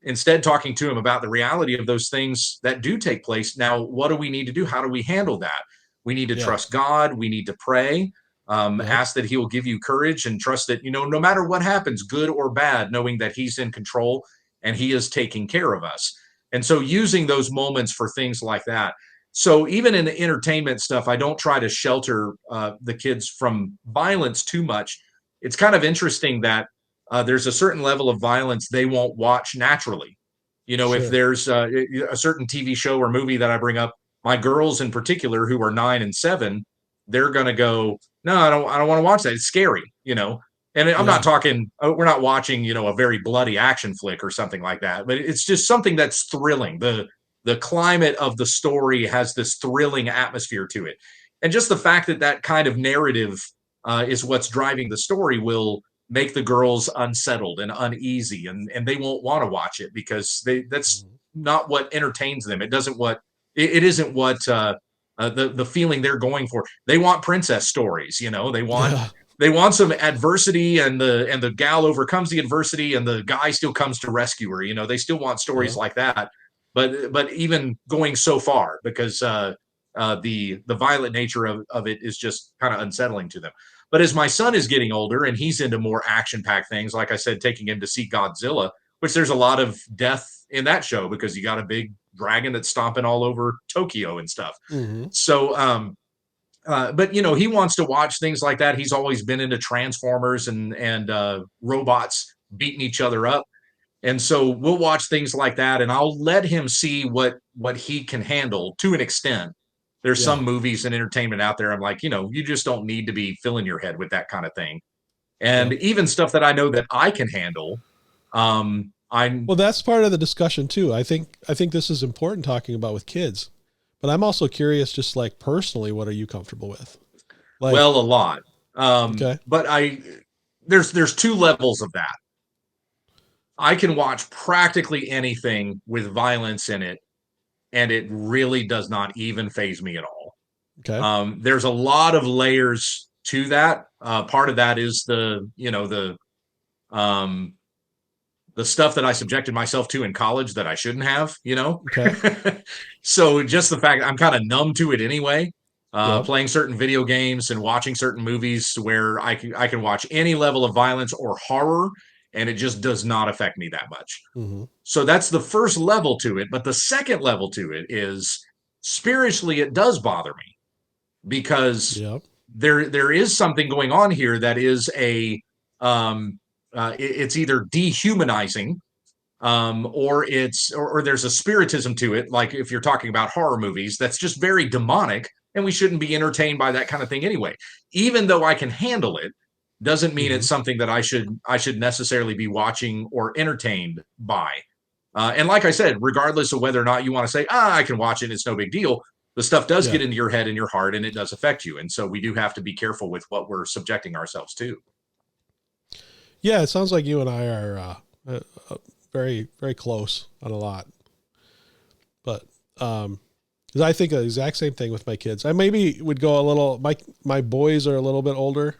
instead talking to him about the reality of those things that do take place. Now, what do we need to do? How do we handle that? We need to Yep. trust God. We need to pray, Yep. ask that he will give you courage and trust that, no matter what happens, good or bad, knowing that he's in control and he is taking care of us. And so using those moments for things like that. So even in the entertainment stuff, I don't try to shelter the kids from violence too much. It's kind of interesting that there's a certain level of violence they won't watch naturally. If Sure. there's a certain TV show or movie that I bring up, my girls in particular, who are 9 and 7, they're going to go, no, I don't want to watch that. It's scary. And I'm not Yeah. talking, we're not watching, a very bloody action flick or something like that, but it's just something that's thrilling. The climate of the story has this thrilling atmosphere to it. And just the fact that that kind of narrative is what's driving the story will make the girls unsettled and uneasy, and they won't want to watch it because that's Mhm. not what entertains them. It isn't what the feeling they're going for. They want princess stories. Yeah. They want some adversity, and the gal overcomes the adversity and the guy still comes to rescue her. They still want stories Yeah. like that, but even going so far, because the violent nature of it is just kind of unsettling to them. But as my son is getting older and he's into more action packed things, like I said, taking him to see Godzilla, which there's a lot of death in that show because you got a big dragon that's stomping all over Tokyo and stuff. Mm-hmm. So, but he wants to watch things like that. He's always been into Transformers and robots beating each other up, and so we'll watch things like that, and I'll let him see what he can handle to an extent. There's Yeah. some movies and entertainment out there I'm like, you just don't need to be filling your head with that kind of thing. And Yep. even stuff that I know that I can handle, I'm Well, that's part of the discussion too. I think this is important talking about with kids, but I'm also curious, just like personally, what are you comfortable with? Like, well, a lot. okay. But there's two levels of that. I can watch practically anything with violence in it, and it really does not even phase me at all. Okay. There's a lot of layers to that. Part of that is um, the stuff that I subjected myself to in college that I shouldn't have. Okay. So just the fact I'm kind of numb to it anyway. Yep. Playing certain video games and watching certain movies where I can watch any level of violence or horror, and it just does not affect me that much. Mm-hmm. So that's the first level to it. But the second level to it is spiritually, it does bother me because Yep. there is something going on here that is it's either dehumanizing, or there's a spiritism to it. Like if you're talking about horror movies, that's just very demonic and we shouldn't be entertained by that kind of thing anyway. Even though I can handle it, doesn't mean it's something that I should necessarily be watching or entertained by. And like I said, regardless of whether or not you want to say, I can watch it, it's no big deal, the stuff does get into your head and your heart, and it does affect you. And so we do have to be careful with what we're subjecting ourselves to. Yeah, it sounds like you and I are very, very close on a lot. But because I think the exact same thing with my kids. I maybe would go a little. My boys are a little bit older,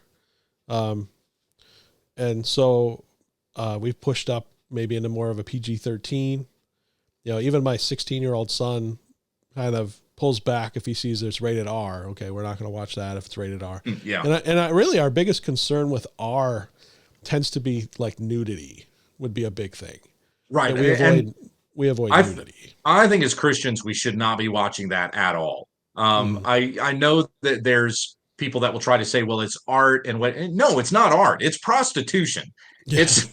and so we've pushed up maybe into more of a PG-13. You know, even my 16-year-old son kind of pulls back if he sees it's rated R. Okay, we're not going to watch that if it's rated R. Yeah, and really our biggest concern with R tends to be like nudity would be a big thing. Right. And we avoid nudity. I think as Christians, we should not be watching that at all. I know that there's people that will try to say, well, it's art and what? No, it's not art. It's prostitution. Yeah. It's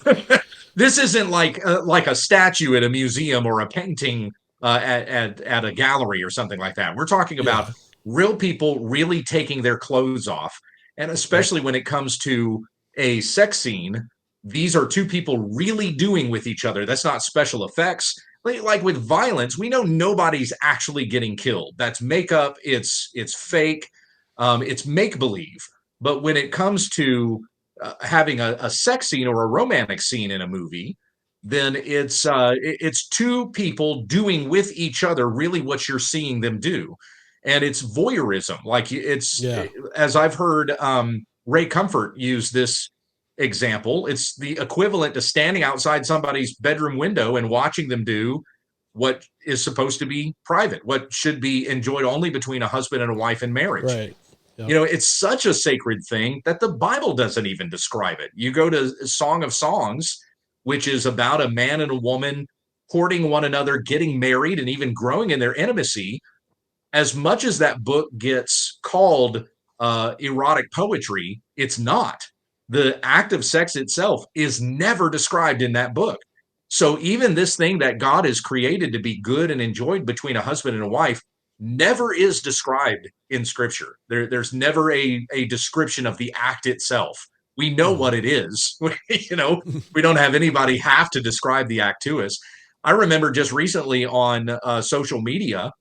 this isn't like a statue at a museum or a painting at a gallery or something like that. We're talking about real people really taking their clothes off. And especially when it comes to a sex scene, these are two people really doing with each other. That's not special effects. Like with violence, we know nobody's actually getting killed. That's makeup. It's fake. It's make-believe. But when it comes to having a sex scene or a romantic scene in a movie, then it's two people doing with each other really what you're seeing them do. And it's voyeurism. Like as I've heard Ray Comfort use this example, it's the equivalent to standing outside somebody's bedroom window and watching them do what is supposed to be private, what should be enjoyed only between a husband and a wife in marriage. Right. Yep. You know, it's such a sacred thing that the Bible doesn't even describe it. You go to Song of Songs, which is about a man and a woman courting one another, getting married, and even growing in their intimacy. As much as that book gets called erotic poetry, it's not. The act of sex itself is never described in that book. So even this thing that God has created to be good and enjoyed between a husband and a wife never is described in Scripture. There's never a description of the act itself. We know what it is. You know, we don't have anybody have to describe the act to us. I remember just recently on social media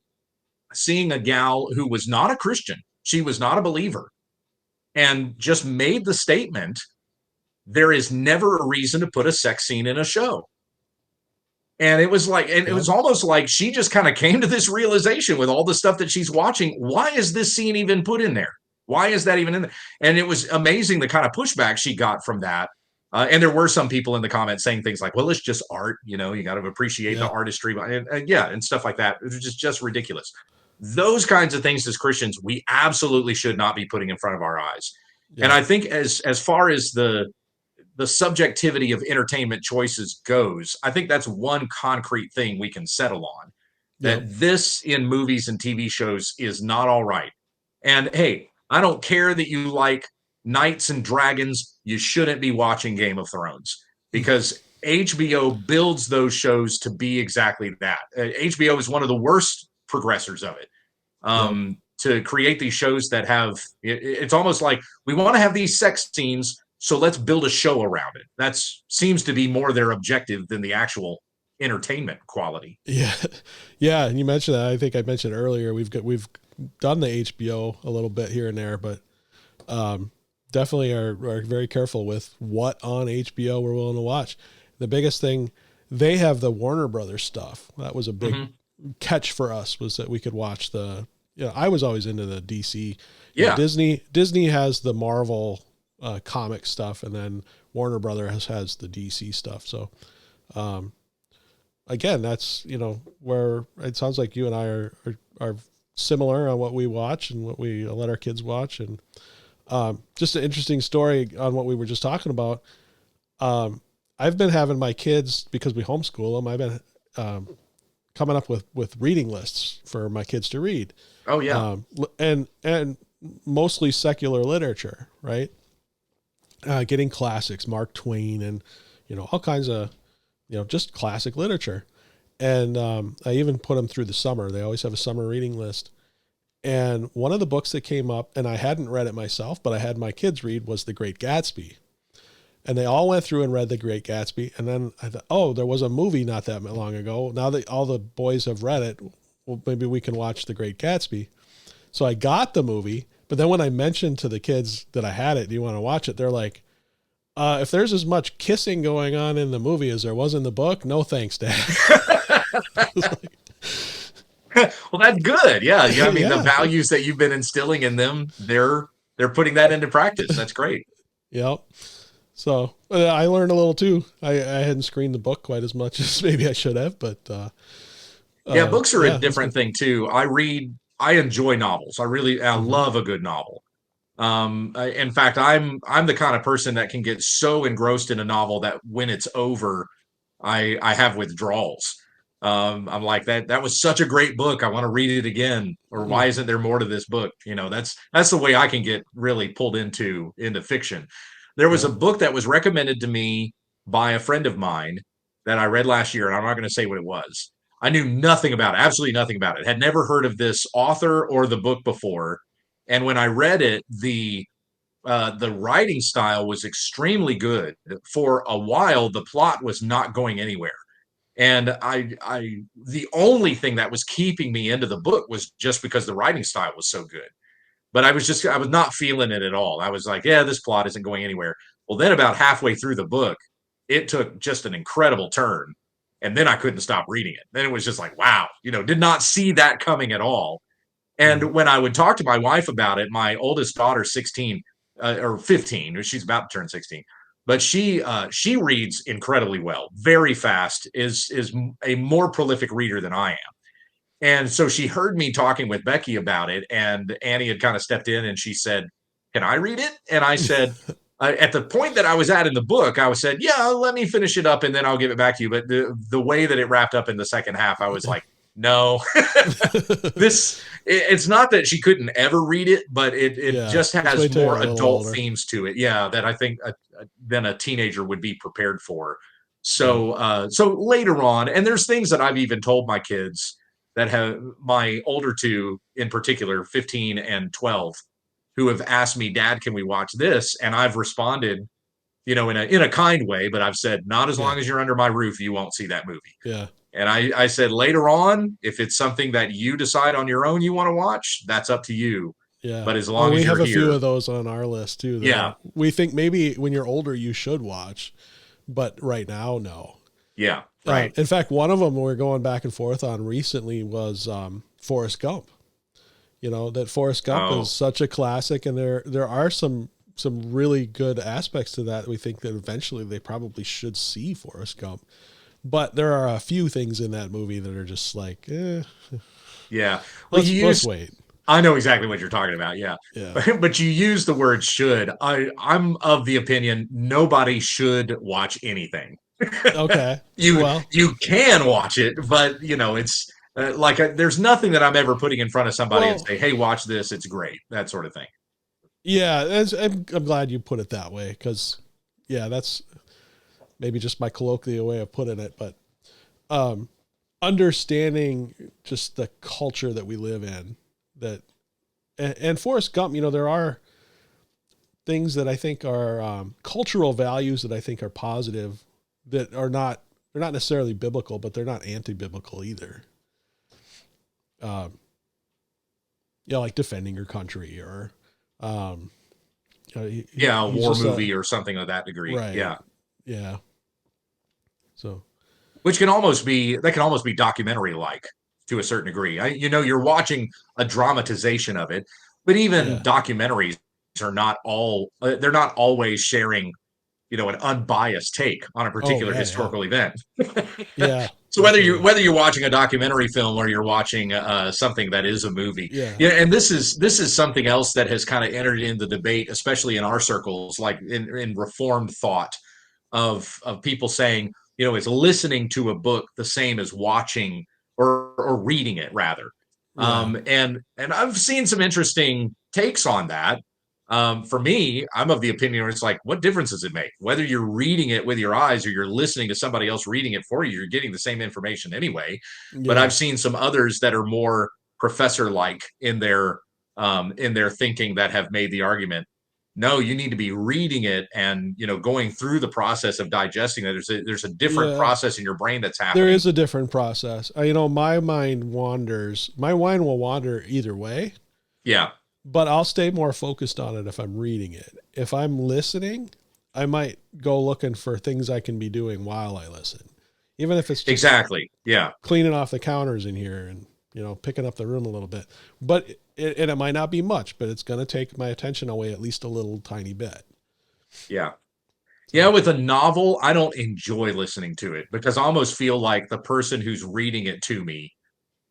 seeing a gal who was not a Christian. She was not a believer, and just made the statement, there is never a reason to put a sex scene in a show. And it was like, and it was almost like she just kind of came to this realization with all the stuff that she's watching. Why is this scene even put in there? Why is that even in there? And it was amazing the kind of pushback she got from that. And there were some people in the comments saying things like, well, it's just art. You know, you got to appreciate the artistry. And stuff like that. It was just ridiculous. Those kinds of things as Christians, we absolutely should not be putting in front of our eyes. Yeah. And I think as far as the subjectivity of entertainment choices goes, I think that's one concrete thing we can settle on, that this in movies and TV shows is not all right. And hey, I don't care that you like knights and dragons. You shouldn't be watching Game of Thrones, because HBO builds those shows to be exactly that. HBO is one of the worst progressors of it. To create these shows that have, it's almost like we want to have these sex scenes, so let's build a show around it. That seems to be more their objective than the actual entertainment quality. Yeah. Yeah. And you mentioned that. I think I mentioned earlier, we've done the HBO a little bit here and there, but definitely are very careful with what on HBO we're willing to watch. The biggest thing, they have the Warner Brothers stuff. That was a big catch for us, was that we could watch I was always into the DC. Yeah. Disney has the Marvel comic stuff, and then Warner Brothers has the DC stuff. So, again, that's, where it sounds like you and I are similar on what we watch and what we let our kids watch. And, just an interesting story on what we were just talking about. I've been having my kids, because we homeschool them, I've been, coming up with reading lists for my kids to read. Oh yeah. And mostly secular literature, right? Getting classics, Mark Twain, and, all kinds of, just classic literature. And I even put them through the summer. They always have a summer reading list. And one of the books that came up, and I hadn't read it myself, but I had my kids read, was The Great Gatsby. And they all went through and read The Great Gatsby. And then I thought, oh, there was a movie not that long ago. Now that all the boys have read it, well, maybe we can watch The Great Gatsby. So I got the movie, but then when I mentioned to the kids that I had it, do you want to watch it? They're like, if there's as much kissing going on in the movie as there was in the book, no thanks, Dad. Well, that's good. Yeah. I mean, Yeah. the values that you've been instilling in them, they're putting that into practice. That's great. Yep. So I learned a little too. I hadn't screened the book quite as much as maybe I should have, but yeah, books are a different thing too. I enjoy novels. I Mm-hmm. love a good novel. In fact, I'm the kind of person that can get so engrossed in a novel that when it's over, I have withdrawals. I'm like that was such a great book. I want to read it again. Or why isn't there more to this book? That's the way I can get really pulled into fiction. There was a book that was recommended to me by a friend of mine that I read last year, and I'm not going to say what it was. I knew nothing about it, absolutely nothing about it. Had never heard of this author or the book before. And when I read it, the writing style was extremely good. For a while, the plot was not going anywhere. And the only thing that was keeping me into the book was just because the writing style was so good. But I was not feeling it at all. I was like, yeah, this plot isn't going anywhere. Well, then about halfway through the book, it took just an incredible turn. And then I couldn't stop reading it. Then it was just like, wow, did not see that coming at all. And when I would talk to my wife about it, my oldest daughter, 16 or 15, she's about to turn 16, but she reads incredibly well, very fast, is a more prolific reader than I am. And so she heard me talking with Becky about it, and Annie had kind of stepped in and she said, "Can I read it?" And I said, at the point that I was at in the book, I said, "Yeah, let me finish it up and then I'll give it back to you." But the way that it wrapped up in the second half, I was like, no, it's not that she couldn't ever read it, but it just has more adult themes to it. Yeah, that I think than a teenager would be prepared for. So, so later on, and there's things that I've even told my kids that have, my older two in particular, 15 and 12, who have asked me, "Dad, can we watch this?" And I've responded, in a kind way, but I've said, "Not as long as you're under my roof, you won't see that movie." Yeah. And I said, later on, if it's something that you decide on your own you want to watch, that's up to you. Yeah. But as long as we you're have a here, few of those on our list too. Yeah. We think maybe when you're older you should watch, but right now, no. Yeah. Right. In fact, one of them we're going back and forth on recently was Forrest Gump. That Forrest Gump is such a classic, and there are some really good aspects to that. We think that eventually they probably should see Forrest Gump. But there are a few things in that movie that are just like, yeah. Well, let's wait. I know exactly what you're talking about. Yeah. Yeah. But you use the word should. I'm of the opinion nobody should watch anything. Okay. You can watch it, but it's there's nothing that I'm ever putting in front of somebody and say, "Hey, watch this. It's great." That sort of thing. Yeah. I'm glad you put it that way, because that's maybe just my colloquial way of putting it, but understanding just the culture that we live in, and Forrest Gump, there are things that I think are cultural values that I think are positive, that they're not necessarily biblical, but they're not anti-biblical either. Like defending your country, or a war movie or something of that degree. Right. Yeah. Yeah. So, which can almost be documentary like to a certain degree. You're watching a dramatization of it, but even documentaries are not they're not always sharing, an unbiased take on a particular historical event. Yeah. So whether you're watching a documentary film or you're watching something that is a movie, and this is something else that has kind of entered into the debate, especially in our circles, like in Reformed thought, of people saying, is listening to a book the same as watching or reading it, rather. And I've seen some interesting takes on that. For me, I'm of the opinion where it's like, what difference does it make? Whether you're reading it with your eyes or you're listening to somebody else reading it for you, you're getting the same information anyway. Yeah. But I've seen some others that are more professor-like in their thinking that have made the argument. No, you need to be reading it and, going through the process of digesting it. There's a different Yeah. process in your brain that's There happening. is a different process. My mind wanders. My mind will wander either way. Yeah. But I'll stay more focused on it if I'm reading it. If I'm listening, I might go looking for things I can be doing while I listen. Even if it's just Exactly. Yeah. cleaning off the counters in here and, picking up the room a little bit. But it might not be much, but it's going to take my attention away at least a little tiny bit. Yeah. Yeah, with a novel, I don't enjoy listening to it because I almost feel like the person who's reading it to me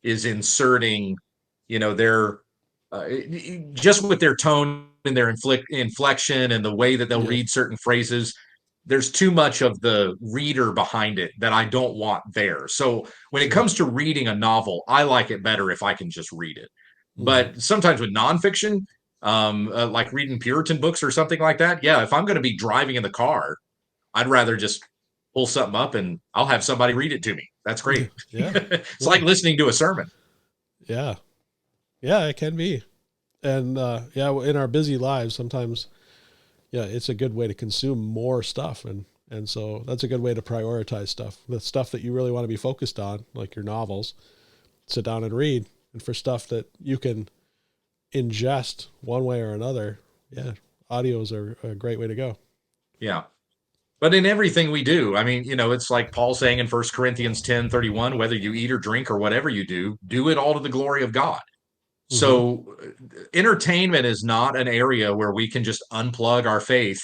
is inserting, their just with their tone and their inflection and the way that they'll read certain phrases. There's too much of the reader behind it that I don't want there. So when it comes to reading a novel, I like it better if I can just read it. But sometimes with nonfiction, like reading Puritan books or something like that, yeah, if I'm going to be driving in the car, I'd rather just pull something up and I'll have somebody read it to me. That's great. Yeah. It's like listening to a sermon. Yeah. Yeah, it can be. And in our busy lives, sometimes, it's a good way to consume more stuff. And so that's a good way to prioritize stuff. The stuff that you really want to be focused on, like your novels, sit down and read. And for stuff that you can ingest one way or another, audios are a great way to go. Yeah. But in everything we do, I mean, it's like Paul saying in 1 Corinthians 10:31, whether you eat or drink or whatever you do it all to the glory of God. So entertainment is not an area where we can just unplug our faith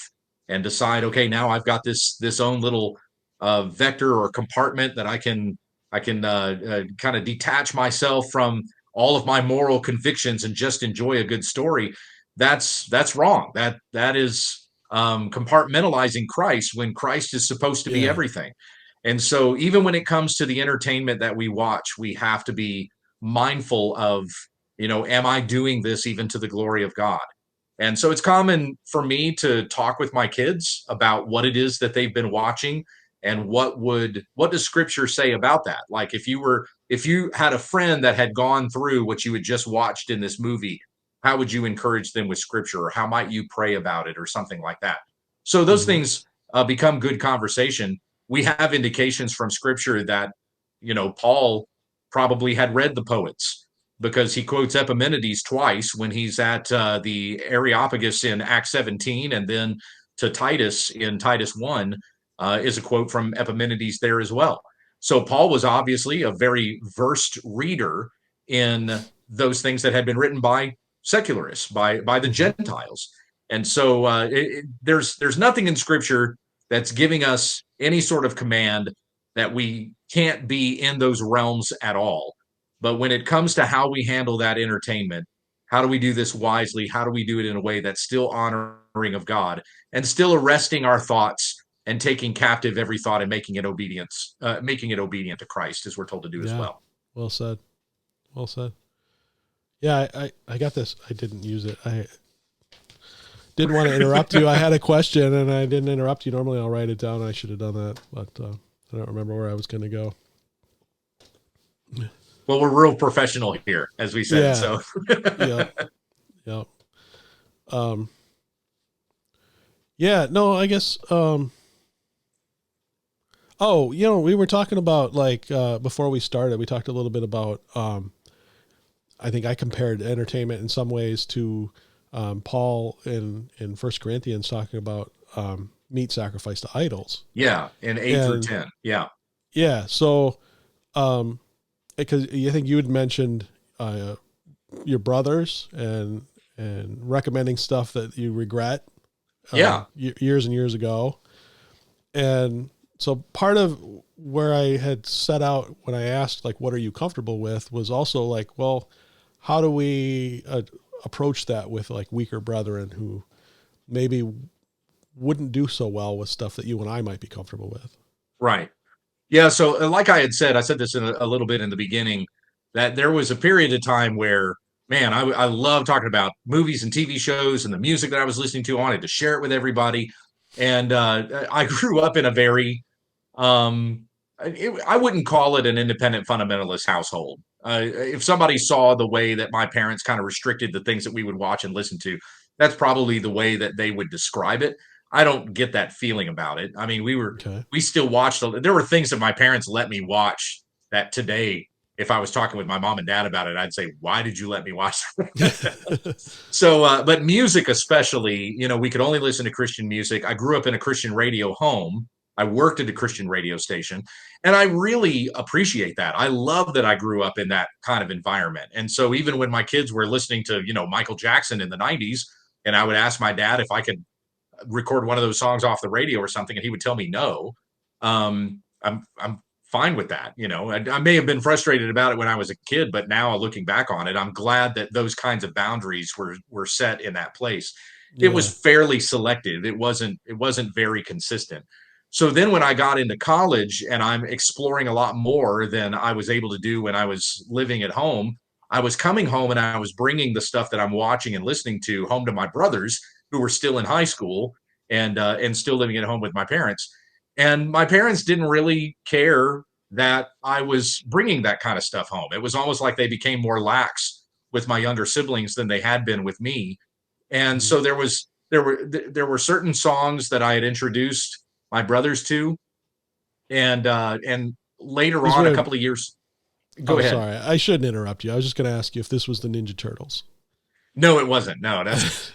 and decide, okay, now I've got this own little vector or compartment that I can kind of detach myself from all of my moral convictions and just enjoy a good story. That's wrong. That is compartmentalizing Christ when Christ is supposed to be everything. And so even when it comes to the entertainment that we watch, we have to be mindful of, am I doing this even to the glory of God? And so it's common for me to talk with my kids about what it is that they've been watching and what does scripture say about that? Like if you had a friend that had gone through what you had just watched in this movie, how would you encourage them with scripture, or how might you pray about it, or something like that? So those things become good conversation. We have indications from scripture that, Paul probably had read the poets, because he quotes Epimenides twice when he's at the Areopagus in Acts 17, and then to Titus in Titus 1 is a quote from Epimenides there as well. So Paul was obviously a very versed reader in those things that had been written by secularists, by the Gentiles. And so there's nothing in Scripture that's giving us any sort of command that we can't be in those realms at all. But when it comes to how we handle that entertainment, how do we do this wisely? How do we do it in a way that's still honoring of God and still arresting our thoughts and taking captive every thought and making it obedient to Christ, as we're told to do as well. Well said. Well said. Yeah, I got this. I didn't use it. I didn't want to interrupt you. I had a question and I didn't interrupt you. Normally I'll write it down. I should have done that, but I don't remember where I was going to go. Well, we're real professional here, as we said. So, yeah. No, I guess. We were talking about before we started, we talked a little bit about. I think I compared entertainment in some ways to Paul in 1 Corinthians talking about meat sacrificed to idols. Yeah, in 8 through 10. Yeah. Yeah. So, because I think you had mentioned your brothers and recommending stuff that you regret. Years and years ago. And so part of where I had set out when I asked, what are you comfortable with, was also how do we approach that with weaker brethren who maybe wouldn't do so well with stuff that you and I might be comfortable with? Right. Yeah. So like I said this in a little bit in the beginning, that there was a period of time where, man, I love talking about movies and TV shows and the music that I was listening to. I wanted to share it with everybody. And I grew up in a very, I wouldn't call it an independent fundamentalist household, If somebody saw the way that my parents kind of restricted the things that we would watch and listen to, that's probably the way that they would describe it. I don't get that feeling about it. I mean, Okay. we still watched. There were things that my parents let me watch that today, if I was talking with my mom and dad about it, I'd say, "Why did you let me watch that?" So, but music especially, we could only listen to Christian music. I grew up in a Christian radio home. I worked at a Christian radio station, and I really appreciate that. I love that I grew up in that kind of environment. And so even when my kids were listening to, Michael Jackson in the 90s, and I would ask my dad if I could record one of those songs off the radio or something, and he would tell me no. I'm fine with that. I may have been frustrated about it when I was a kid, but now looking back on it, I'm glad that those kinds of boundaries were set in that place. It was Yeah. fairly selective. It wasn't very consistent. So then when I got into college and I'm exploring a lot more than I was able to do when I was living at home, I was coming home and I was bringing the stuff that I'm watching and listening to home to my brothers who were still in high school and still living at home with my parents. And my parents didn't really care that I was bringing that kind of stuff home. It was almost like they became more lax with my younger siblings than they had been with me. And Mhm. so there were certain songs that I had introduced my brothers to, and later These on, a were. couple of years. Go Oh, ahead. sorry. I shouldn't interrupt you. I was just going to ask you if this was the Ninja Turtles. No, it wasn't. No, that's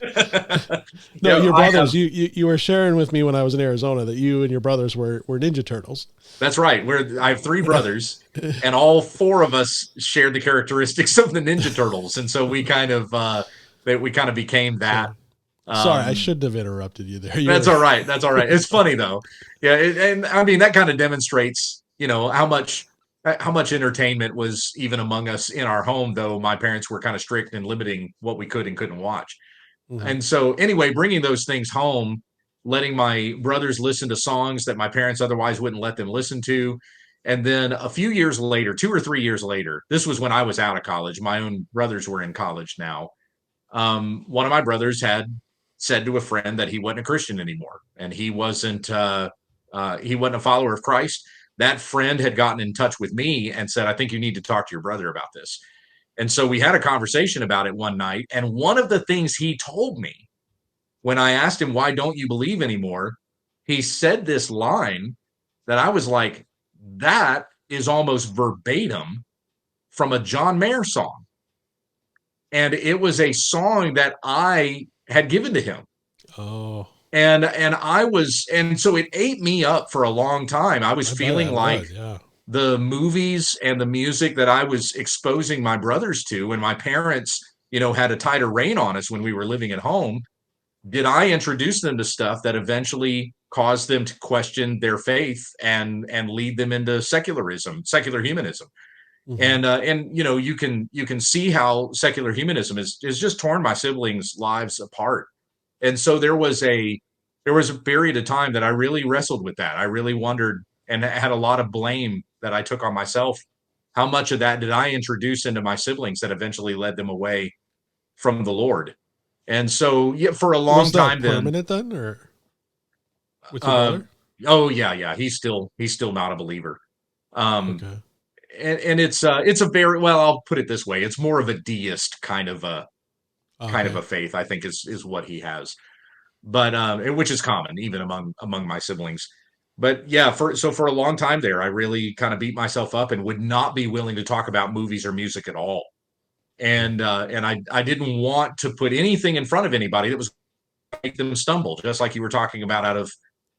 No, your I have. brothers. You were sharing with me when I was in Arizona that you and your brothers were Ninja Turtles. That's right. I have three brothers, and all four of us shared the characteristics of the Ninja Turtles, and so we kind of became that. So sorry, I Um, shouldn't have interrupted you there. You that's were. all right. That's all right. It's funny though. Yeah, and I mean that kind of demonstrates, how much entertainment was even among us in our home. Though my parents were kind of strict in limiting what we could and couldn't watch. Mhm. And so anyway, bringing those things home, letting my brothers listen to songs that my parents otherwise wouldn't let them listen to. And then a few years later, 2 or 3 years later, this was when I was out of college. My own brothers were in college now. One of my brothers had said to a friend that he wasn't a Christian anymore, and he wasn't a follower of Christ. That friend had gotten in touch with me and said, "I think you need to talk to your brother about this." And so we had a conversation about it one night. And one of the things he told me when I asked him, "Why don't you believe anymore?" He said this line that I was like, that is almost verbatim from a John Mayer song. And it was a song that I had given to him. Oh, And so it ate me up for a long time. I was I bet feeling that like would. Yeah. the movies and the music that I was exposing my brothers to, and my parents, had a tighter rein on us when we were living at home. Did I introduce them to stuff that eventually caused them to question their faith and lead them into secularism, secular humanism? Hmm. And you can see how secular humanism is just torn my siblings' lives apart. And so there was a period of time that I really wrestled with that. I really wondered and had a lot of blame that I took on myself. How much of that did I introduce into my siblings that eventually led them away from the Lord? And so, yeah, for a long Was that time then, permanent then, or with your uh, brother? oh yeah, he's still not a believer. Um, Okay. and it's a very, well, I'll put it this way, it's more of a deist kind of a Okay. faith, I think is what he has. But which is common even among my siblings. But yeah, for a long time there, I really kind of beat myself up and would not be willing to talk about movies or music at all. And I didn't want to put anything in front of anybody that was going to make them stumble, just like you were talking about out of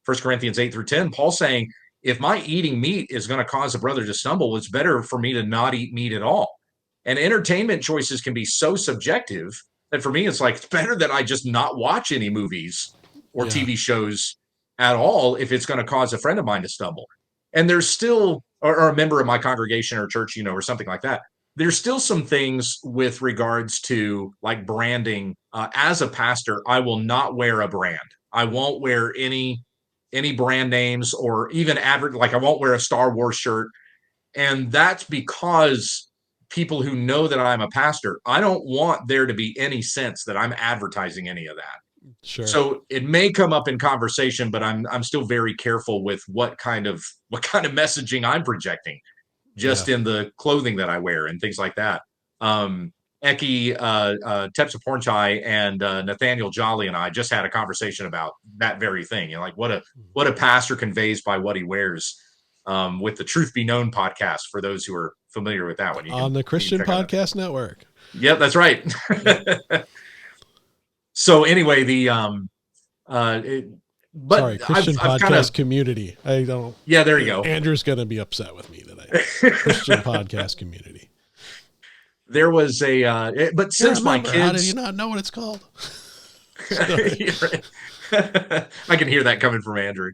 1 Corinthians 8 through 10. Paul saying, if my eating meat is going to cause a brother to stumble, it's better for me to not eat meat at all. And entertainment choices can be so subjective that for me, it's like, it's better that I just not watch any movies or Yeah. TV shows at all if it's going to cause a friend of mine to stumble. And there's still, or a member of my congregation or church, or something like that. There's still some things with regards to like branding. As a pastor, I will not wear a brand. I won't wear any brand names or even like I won't wear a Star Wars shirt. And that's because people who know that I'm a pastor, I don't want there to be any sense that I'm advertising any of that. Sure. So it may come up in conversation, but I'm still very careful with what kind of messaging I'm projecting. just in the clothing that I wear and things like that. Eki Tepsa and Nathaniel Jolly and I just had a conversation about that very thing. You know, like what a pastor conveys by what he wears. With the Truth Be Known podcast, for those who are familiar with that one, on the Christian Podcast Network. Yep, that's right. So anyway, Christian Podcast Community. I don't. Yeah, there you go. Andrew's going to be upset with me today. Christian Podcast Community. There was but since my kids, how did you not know what it's called? I can hear that coming from Andrew.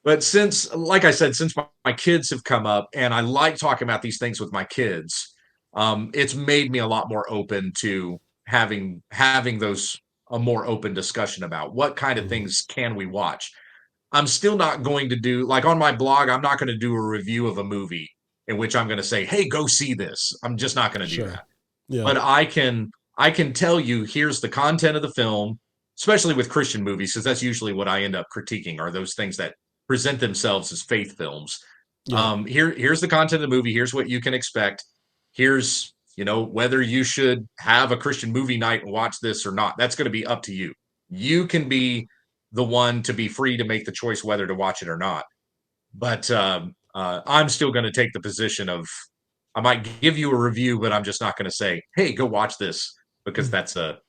But since, like I said, since my kids have come up, and I like talking about these things with my kids, it's made me a lot more open to having a more open discussion about what kind of things can we watch. I'm still not going to do, like on my blog, I'm not going to do a review of a movie in which I'm going to say, hey, go see this. I'm just not going to do that. Yeah. But I can tell you, here's the content of the film, especially with Christian movies, because that's usually what I end up critiquing, are those things that present themselves as faith films. Yeah. Here's the content of the movie. Here's what you can expect. Here's, whether you should have a Christian movie night and watch this or not. That's going to be up to you. You can be the one to be free to make the choice whether to watch it or not. But I'm still going to take the position of, I might give you a review, but I'm just not going to say, hey, go watch this, because that's a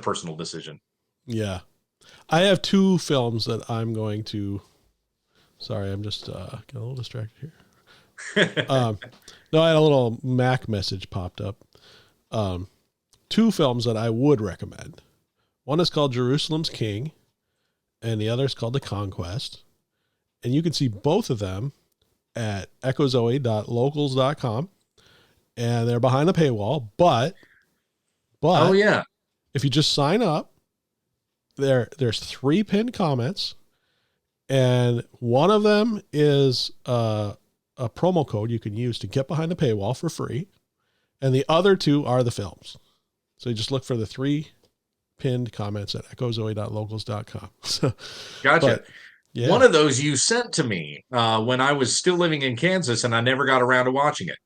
personal decision. Yeah. I have two films that I'm going to, sorry, I'm just getting a little distracted here. No, I had a little Mac message popped up. Two films that I would recommend. One is called Jerusalem's King, and the other is called The Conquest. And you can see both of them at echozoe.locals.com. And they're behind the paywall, but oh yeah, if you just sign up, there's 3 pinned comments, and one of them is a promo code you can use to get behind the paywall for free, and the other 2 are the films. So you just look for the 3 pinned comments at echozoe.locals.com. So, gotcha. Yeah. One of those you sent to me when I was still living in Kansas, and I never got around to watching it.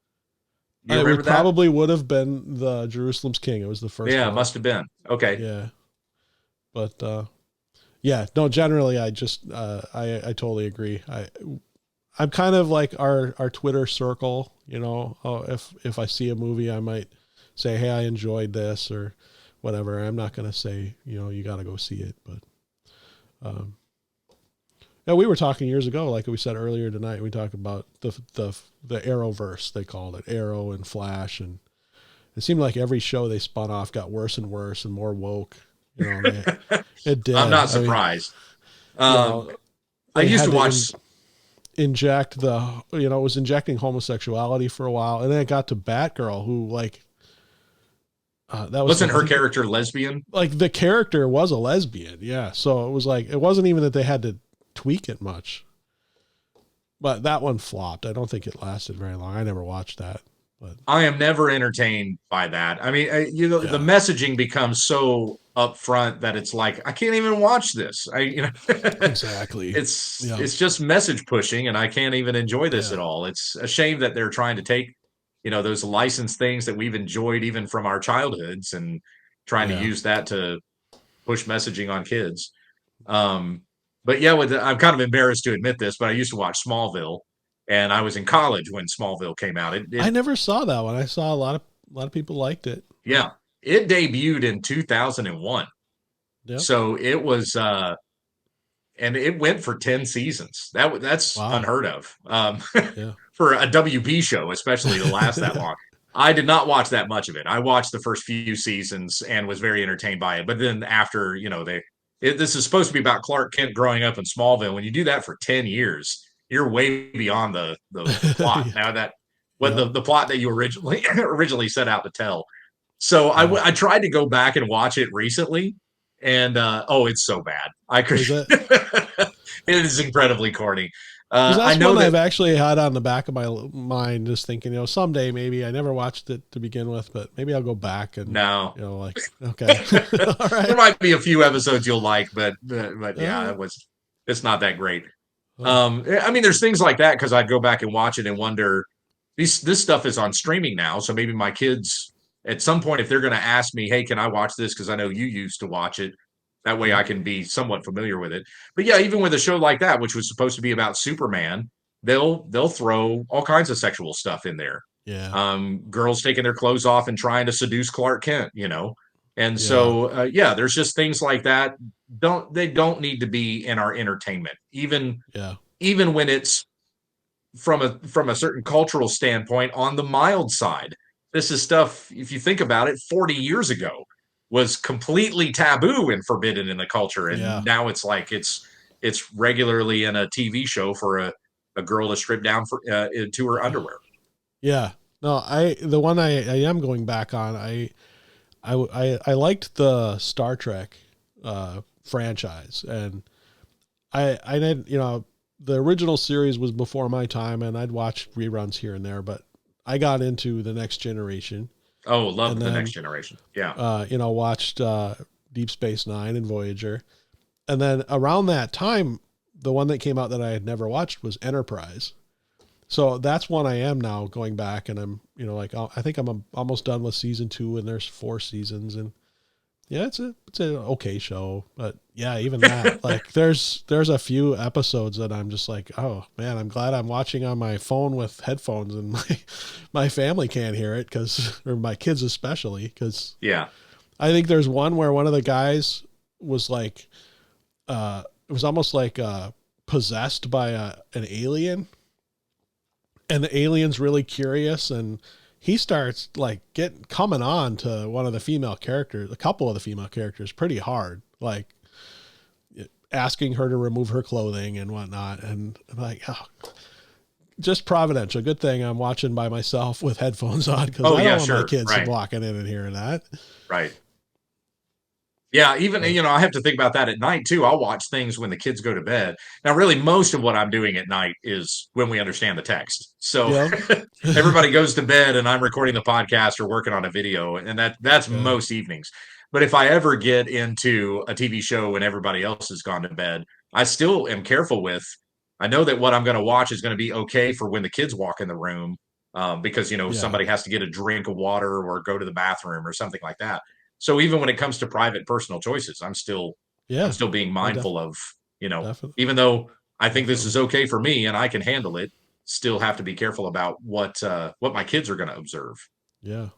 You remember that? Probably would have been the Jerusalem's King. It was the first one. It must have been. Okay. Yeah. But, no, generally I just, I totally agree. I'm kind of like our Twitter circle, if I see a movie, I might say, hey, I enjoyed this or whatever. I'm not going to say, you got to go see it, but, we were talking years ago, like we said earlier tonight, we talked about the Arrowverse, they called it, Arrow and Flash, and it seemed like every show they spun off got worse and worse and more woke. It did. I'm not surprised. I used to watch. Inject it was injecting homosexuality for a while, and then it got to Batgirl, who wasn't her character lesbian? Like the character was a lesbian, yeah. So it was like it wasn't even that they had to tweak it much, but that one flopped. I don't think it lasted very long. I never watched that. But I am never entertained by that. I mean, the messaging becomes so upfront that it's like, I can't even watch this. Exactly. It's just message pushing, and I can't even enjoy this at all. It's a shame that they're trying to take, those licensed things that we've enjoyed even from our childhoods and trying to use that to push messaging on kids. But yeah, I'm kind of embarrassed to admit this, but I used to watch Smallville. And I was in college when Smallville came out. I never saw that one. I saw a lot of people liked it. Yeah, it debuted in 2001. Yep. So it was, and it went for 10 seasons. That's unheard of for a WB show, especially to last that long. I did not watch that much of it. I watched the first few seasons and was very entertained by it. But then after, this is supposed to be about Clark Kent growing up in Smallville. When you do that for 10 years. You're way beyond the plot now the plot that you originally set out to tell. So I tried to go back and watch it recently, and it's so bad. It is incredibly corny. I know that I've actually had on the back of my mind, just thinking, someday maybe. I never watched it to begin with, but maybe I'll go back and okay. All right. There might be a few episodes you'll like, but it's not that great. I mean, there's things like that because I'd go back and watch it and wonder, this stuff is on streaming now. So maybe my kids at some point, if they're going to ask me, hey, can I watch this? Because I know you used to watch it. That way I can be somewhat familiar with it. But yeah, even with a show like that, which was supposed to be about Superman, they'll throw all kinds of sexual stuff in there. Yeah. Girls taking their clothes off and trying to seduce Clark Kent, And so there's just things like that. They don't need to be in our entertainment, even when it's from a certain cultural standpoint on the mild side. This is stuff, if you think about it, 40 years ago was completely taboo and forbidden in the culture. And now it's like it's regularly in a TV show for a girl to strip down into her underwear. Yeah. No, the one I am going back on, I liked the Star Trek franchise, and I did, the original series was before my time, and I'd watched reruns here and there, but I got into the Next Generation. Oh, love the Next Generation. Yeah. Watched Deep Space Nine and Voyager. And then around that time, the one that came out that I had never watched was Enterprise. So that's one I am now going back, and I'm, I think I'm almost done with season 2, and there's 4 seasons, and yeah, it's an okay show, but yeah, even that, like there's a few episodes that I'm just like, oh man, I'm glad I'm watching on my phone with headphones, and my family can't hear it or my kids especially, because I think there's one where one of the guys was like, it was almost like possessed by an alien, and the alien's really curious, and he starts like coming on to one of the female characters, a couple of the female characters, pretty hard, like asking her to remove her clothing and whatnot. And I'm like, oh, just providential. Good thing I'm watching by myself with headphones on, because I don't want my kids walking in and hearing that. Right. Yeah, even, I have to think about that at night too. I'll watch things when the kids go to bed. Now, really, most of what I'm doing at night is when we understand the text. So everybody goes to bed and I'm recording the podcast or working on a video, and that's most evenings. But if I ever get into a TV show when everybody else has gone to bed, I still am careful I know that what I'm going to watch is going to be okay for when the kids walk in the room, because, somebody has to get a drink of water or go to the bathroom or something like that. So even when it comes to private personal choices, I'm still being mindful of, even though I think this is okay for me and I can handle it, still have to be careful about what my kids are going to observe. Yeah.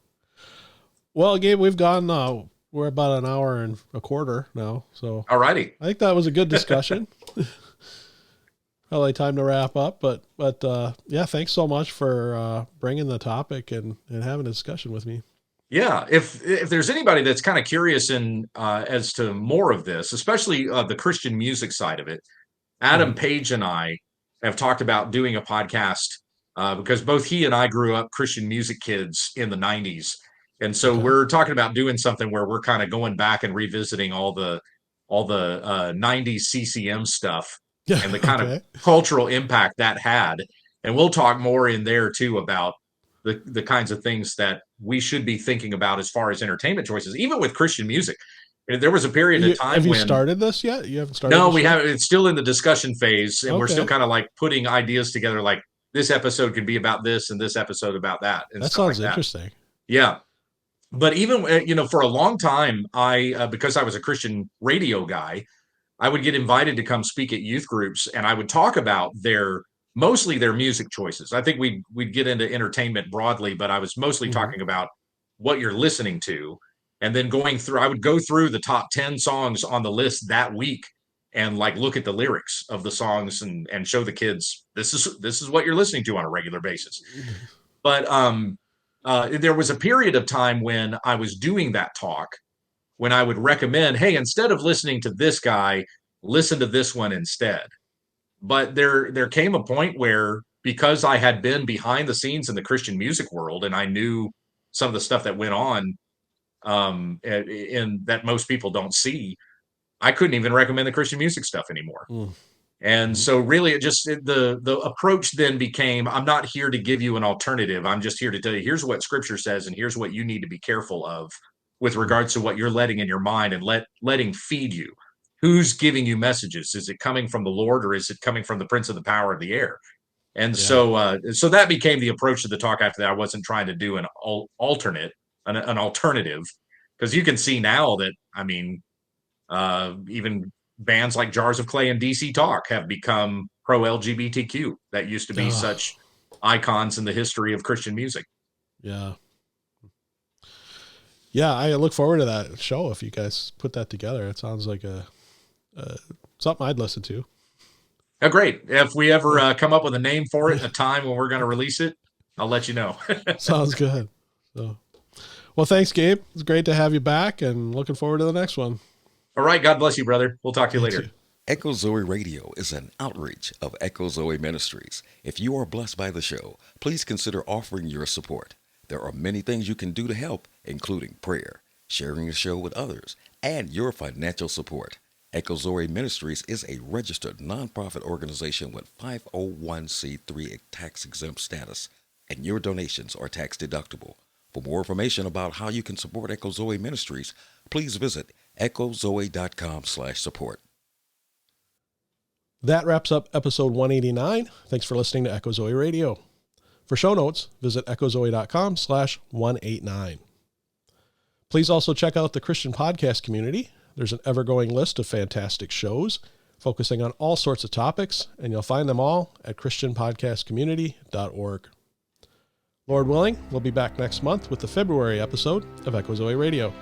Well, Gabe, we've gone, we're about an hour and a quarter now. So alrighty. I think that was a good discussion. Probably time to wrap up, but yeah, thanks so much for bringing the topic and having a discussion with me. Yeah, if there's anybody that's kind of curious as to more of this, especially the Christian music side of it, Adam Page and I have talked about doing a podcast because both he and I grew up Christian music kids in the 90s. And so we're talking about doing something where we're kind of going back and revisiting all the 90s CCM stuff and the kind of cultural impact that had. And we'll talk more in there too about the kinds of things that we should be thinking about as far as entertainment choices, even with Christian music. There was a period of time Have you started this yet? You haven't started? No, we haven't. It's still in the discussion phase, and we're still kind of like putting ideas together, like this episode could be about this and this episode about that. And that sounds interesting. Yeah. But even, for a long time, because I was a Christian radio guy, I would get invited to come speak at youth groups, and I would talk about mostly their music choices. I think we'd get into entertainment broadly, but I was mostly talking about what you're listening to. And then I would go through the top 10 songs on the list that week and like look at the lyrics of the songs and show the kids, this is what you're listening to on a regular basis. But there was a period of time when I was doing that talk, when I would recommend, hey, instead of listening to this guy, listen to this one instead. But there came a point where, because I had been behind the scenes in the Christian music world and I knew some of the stuff that went on in that most people don't see, I couldn't even recommend the Christian music stuff anymore. And so really the approach then became, I'm not here to give you an alternative. I'm just here to tell you, here's what Scripture says, and here's what you need to be careful of with regards to what you're letting in your mind and letting feed you. who's giving you messages? Is it coming from the Lord, or is it coming from the prince of the power of the air? And so that became the approach to the talk after that. I wasn't trying to do an alternative, because you can see now that, I mean, even bands like Jars of Clay and DC Talk have become pro LGBTQ. That used to be such icons in the history of Christian music. Yeah. Yeah, I look forward to that show if you guys put that together. It sounds like something I'd listen to. Oh, great. If we ever come up with a name for it, a time when we're going to release it, I'll let you know. Sounds good. So, well, thanks, Gabe. It's great to have you back, and looking forward to the next one. All right. God bless you, brother. We'll talk to you later. Echo Zoe Radio is an outreach of Echo Zoe Ministries. If you are blessed by the show, please consider offering your support. There are many things you can do to help, including prayer, sharing the show with others, and your financial support. Echo Zoe Ministries is a registered nonprofit organization with 501c3 tax-exempt status, and your donations are tax-deductible. For more information about how you can support Echo Zoe Ministries, please visit echozoe.com/support. That wraps up episode 189. Thanks for listening to Echo Zoe Radio. For show notes, visit echozoe.com/189. Please also check out the Christian podcast community. There's an ever-growing list of fantastic shows focusing on all sorts of topics, and you'll find them all at christianpodcastcommunity.org. Lord willing, we'll be back next month with the February episode of Echo Zoe Radio.